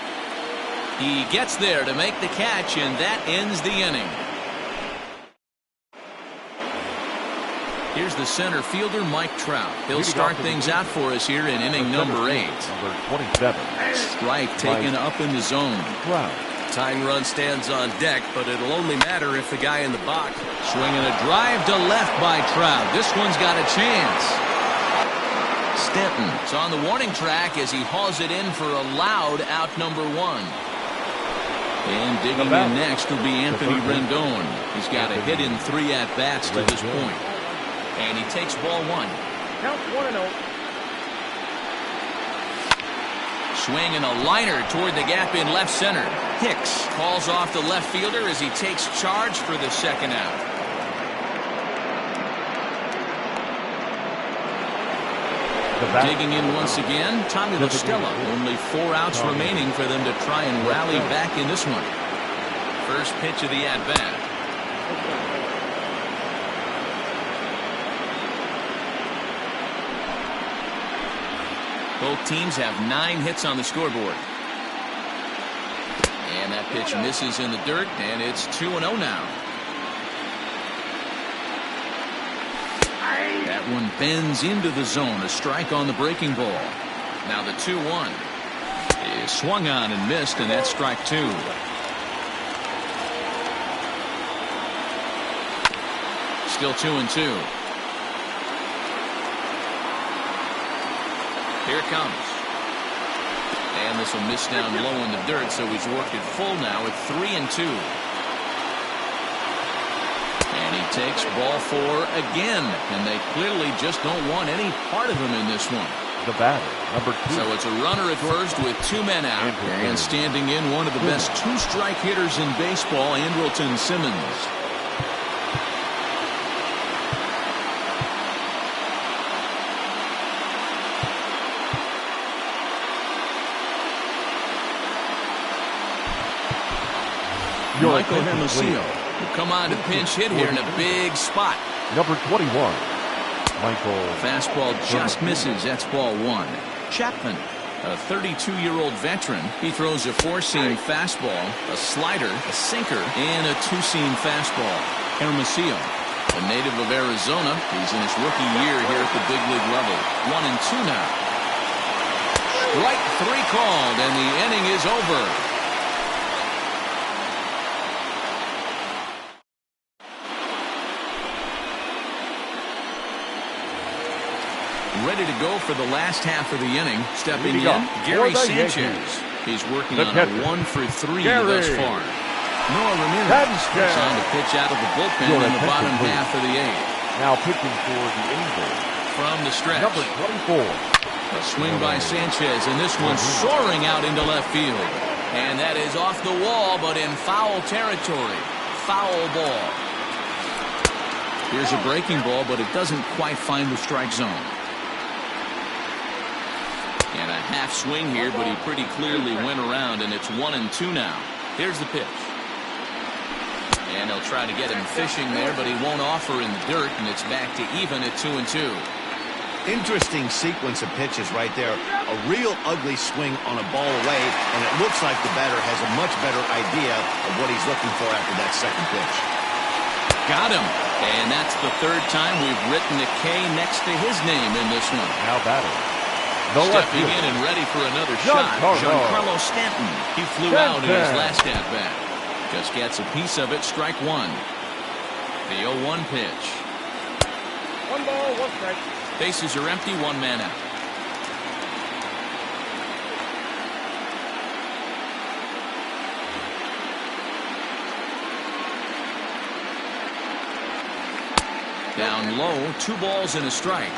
He gets there to make the catch, and that ends the inning. Here's the center fielder, Mike Trout. He'll start things out for us here in inning number 8. Number 27. Strike taken up in the zone. Trout. Tying run stands on deck, but it'll only matter if the guy in the box. Swinging a drive to left by Trout. This one's got a chance. Stanton's on the warning track as he hauls it in for a loud out number 1. And digging in next will be Anthony Rendon. He's got a hit in 3 at-bats to this point. And he takes ball 1. Count 1-0. Swing and a liner toward the gap in left center. Hicks calls off the left fielder as he takes charge for the second out. Digging in once again, Tommy La Stella. Only 4 outs remaining for them to try and rally back in this one. First pitch of the at-bat. Both teams have 9 hits on the scoreboard. And that pitch misses in the dirt, and it's 2-0 now. That one bends into the zone. A strike on the breaking ball. Now the 2-1 is swung on and missed, and that's strike 2. Still 2-2. Here it comes. And this will miss down low in the dirt, so he's worked it full now at 3-2. And he takes ball 4 again, and they clearly just don't want any part of him in this one. The batter, number 2. So it's a runner at first with 2 men out, and standing in one of the best 2-strike hitters in baseball, Andrelton Simmons. Michael Hermosillo will come on to pinch hit here in a big spot. Number 21, Michael. Fastball just misses. That's ball 1. Chapman, a 32-year-old veteran. He throws a 4-seam fastball, a slider, a sinker, and a 2-seam fastball. Hermosillo, a native of Arizona. He's in his rookie year here at the big league level. 1-2 now. Strike 3 called, and the inning is over. Ready to go for the last half of the inning. Stepping in, Gary Sanchez. He's working on a 1-for-3 thus far. Noah Ramirez is on to pitch out of the bullpen in the bottom half of the 8th. Now pitching for the Angels. From the stretch. Number 24. A swing by Sanchez, and this one's soaring out into left field. And that is off the wall, but in foul territory. Foul ball. Here's a breaking ball, but it doesn't quite find the strike zone. And a half swing here, but he pretty clearly went around, and it's 1-2 now. Here's the pitch. And he'll try to get him fishing there, but he won't offer in the dirt, and it's back to even at 2-2. Interesting sequence of pitches right there. A real ugly swing on a ball away, and it looks like the batter has a much better idea of what he's looking for after that second pitch. Got him. And that's the 3rd time we've written a K next to his name in this one. Now batter. Stepping in and ready for another shot, Giancarlo Stanton. He flew out in his last at-bat. Just gets a piece of it, strike 1. The 0-1 pitch. 1 ball, 1 strike. Bases are empty, 1 man out. Down low, 2 balls and a strike.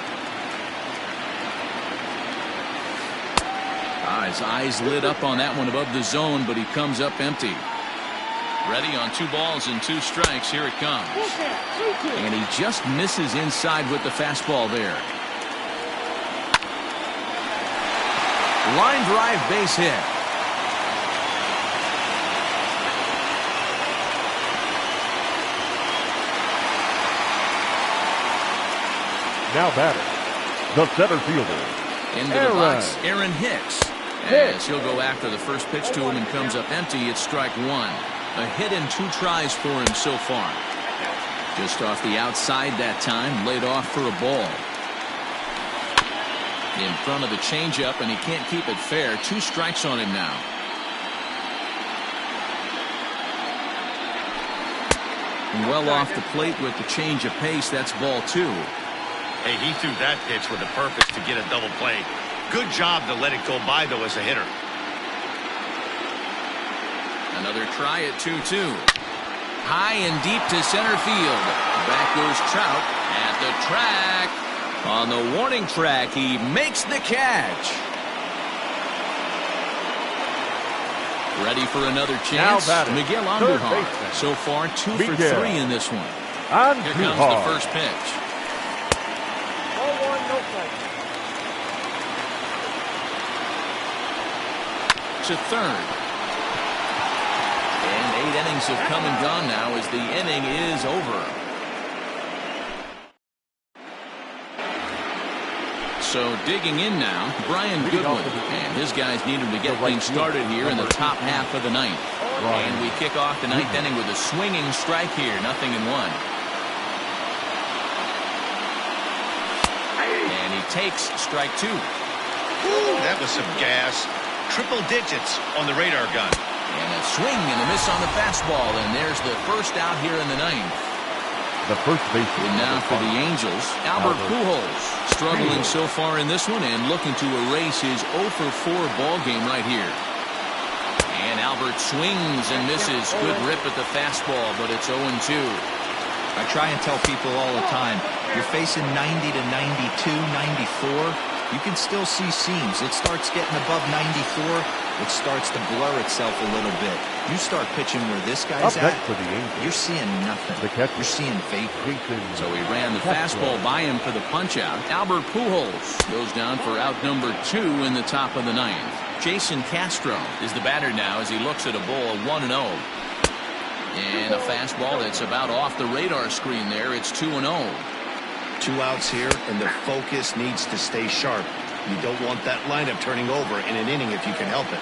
His eyes lit up on that one above the zone, but he comes up empty. Ready on 2 balls and 2 strikes. Here it comes. And he just misses inside with the fastball there. Line drive base hit. Now batter, the center fielder. Into the box, Aaron Hicks. As he'll go after the first pitch to him and comes up empty, it's strike 1. A hit in 2 tries for him so far. Just off the outside that time, laid off for a ball. In front of the changeup, and he can't keep it fair. 2 strikes on him now. Well off the plate with the change of pace. That's ball 2. Hey, he threw that pitch with a purpose to get a double play. Good job to let it go by, though, as a hitter. Another try at 2-2. High and deep to center field. Back goes Trout at the track. On the warning track, he makes the catch. Ready for another chance. Miguel Andujar. So far, 2 for 3 in this one. Here comes the first pitch. Ball 1, no strike. To third. And 8 innings have come and gone now as the inning is over. So digging in now, Brian Goodwin. And his guys need him to get things started here in the top half of the 9th. And we kick off the 9th inning with a swinging strike here, 0-1. And he takes strike 2. Ooh, that was some gas. Triple digits on the radar gun. And a swing and a miss on the fastball, and there's the first out here in the 9th. The first baseman. And now for the Angels, Albert Pujols. Struggling so far in this one and looking to erase his 0 for 4 ball game right here. And Albert swings and misses. Good rip at the fastball, but it's 0-2. I try and tell people all the time, you're facing 90 to 92, 94. You can still see seams. It starts getting above 94. It starts to blur itself a little bit. You start pitching where this guy's at, for the Angels, you're seeing nothing. the catcher. You're seeing vapor. So he ran the fastball by him for the punch-out. Albert Pujols goes down for out number 2 in the top of the 9th. Jason Castro is the batter now as he looks at a ball of 1-0. And a fastball that's about off the radar screen there. It's 2-0. 2 outs here, and the focus needs to stay sharp. You don't want that lineup turning over in an inning if you can help it.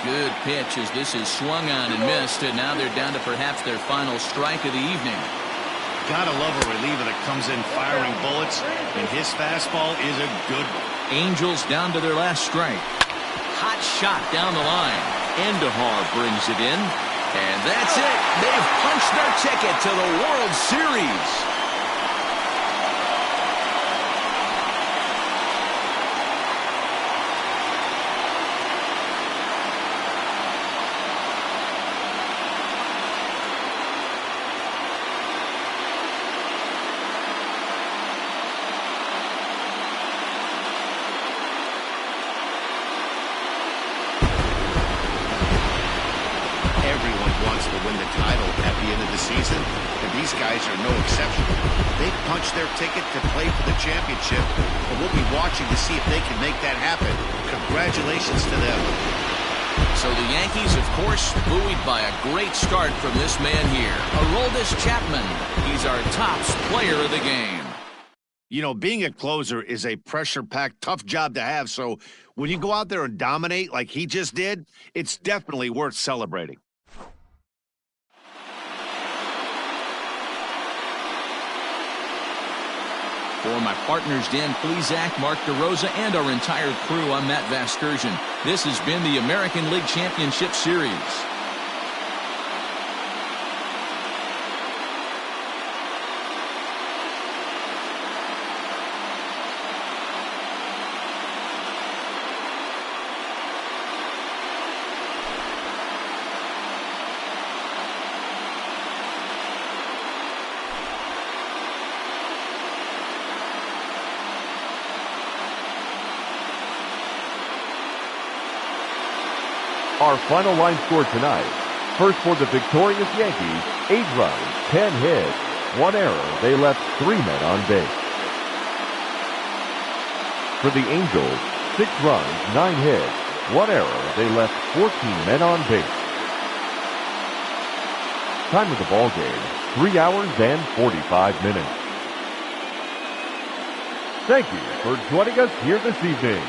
Good pitch as this is swung on and missed, and now they're down to perhaps their final strike of the evening. Gotta love a reliever that comes in firing bullets, and his fastball is a good one. Angels down to their last strike. Hot shot down the line. Endahar brings it in, and that's it. They've punched their ticket to the World Series. Season, and these guys are no exception. They punched their ticket to play for the championship, and we'll be watching to see if they can make that happen. Congratulations to them. So the Yankees, of course, buoyed by a great start from this man here, Aroldis Chapman. He's our tops player of the game. You know, being a closer is a pressure-packed, tough job to have, so when you go out there and dominate like he just did, it's definitely worth celebrating. For my partners, Dan Plesac, Mark DeRosa, and our entire crew, I'm Matt Vasgersian. This has been the American League Championship Series. Our final line score tonight. First for the victorious Yankees, 8 runs, 10 hits, 1 error. They left 3 men on base. For the Angels, 6 runs, 9 hits, 1 error. They left 14 men on base. Time of the ball game, 3 hours and 45 minutes. Thank you for joining us here this evening.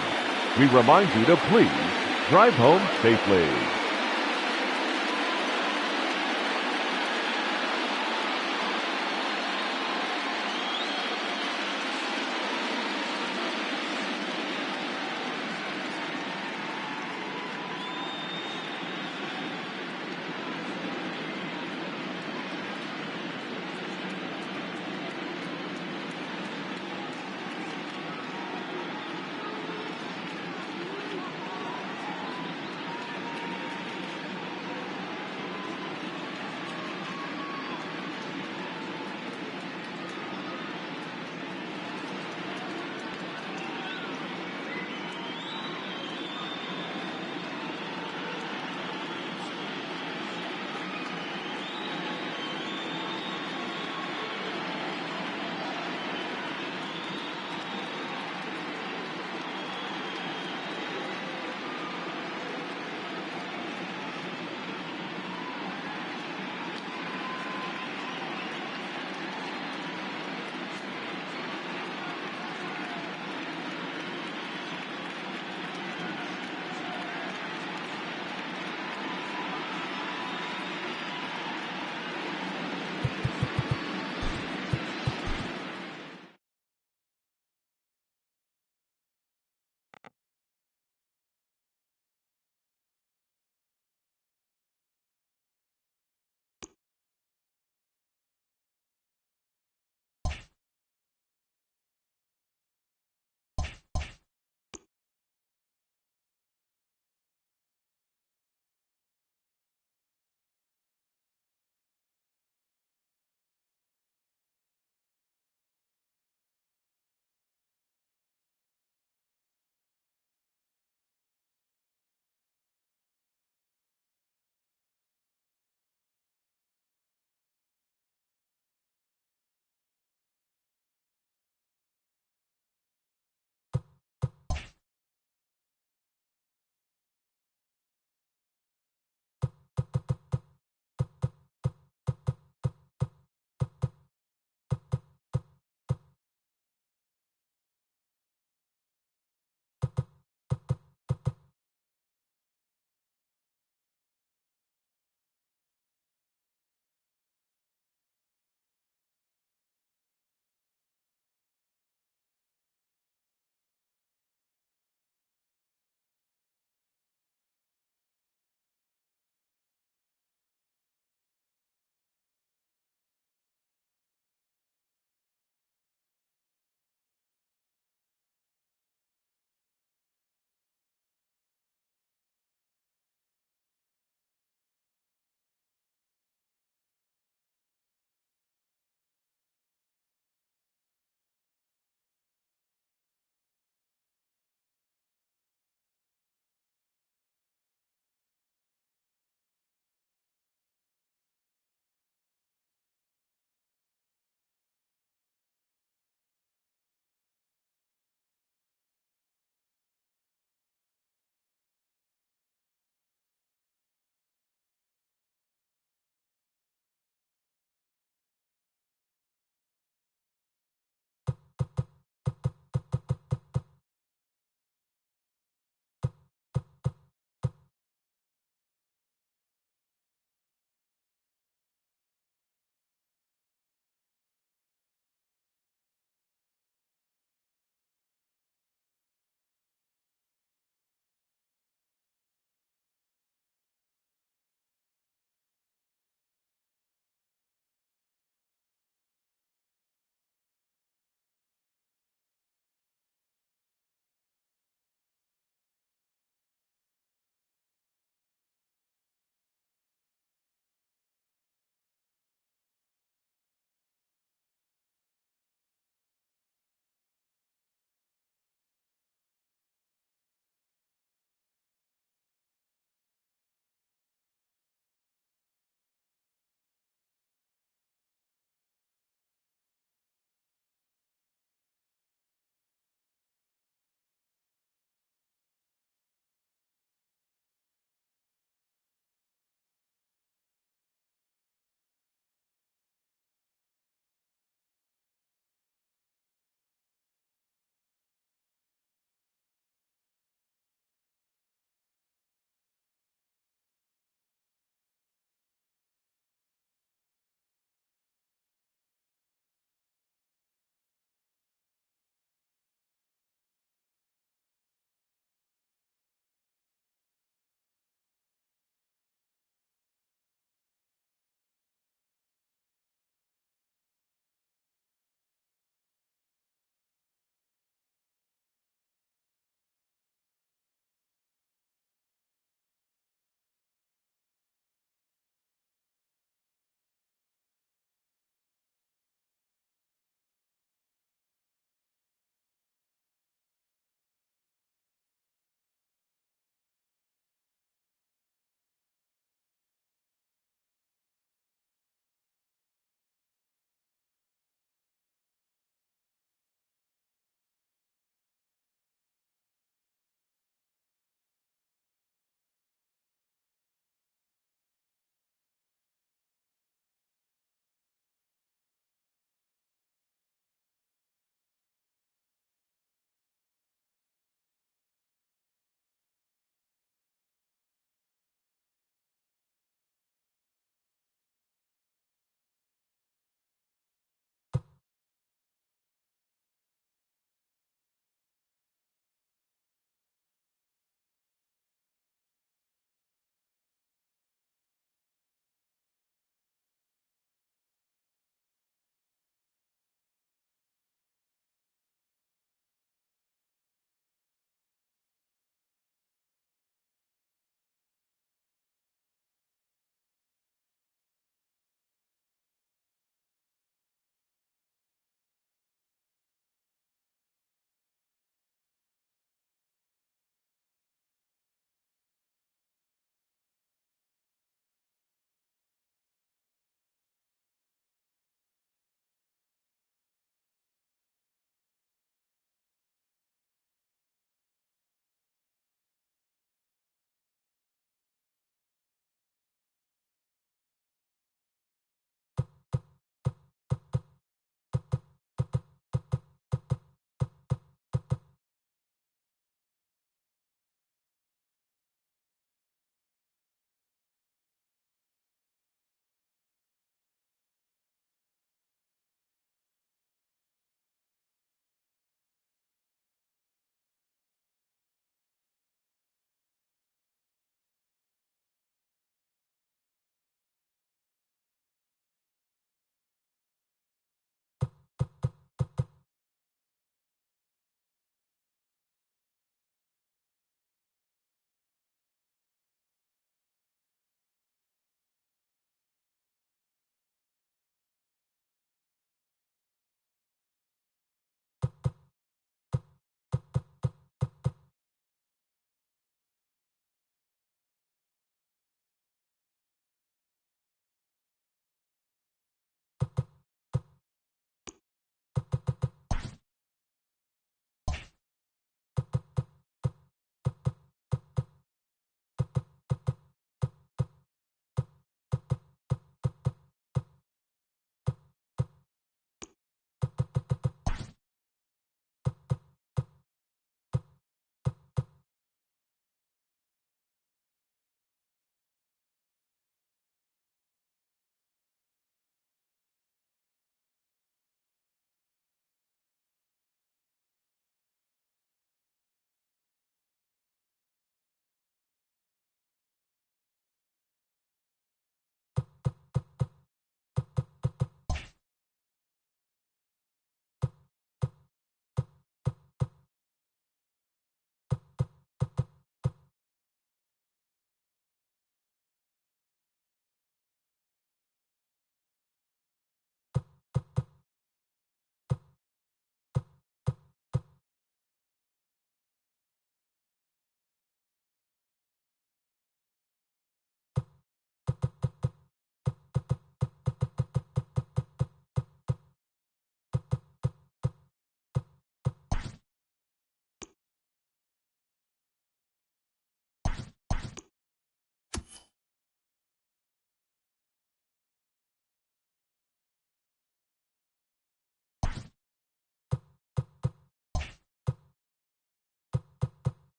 We remind you to please drive home safely.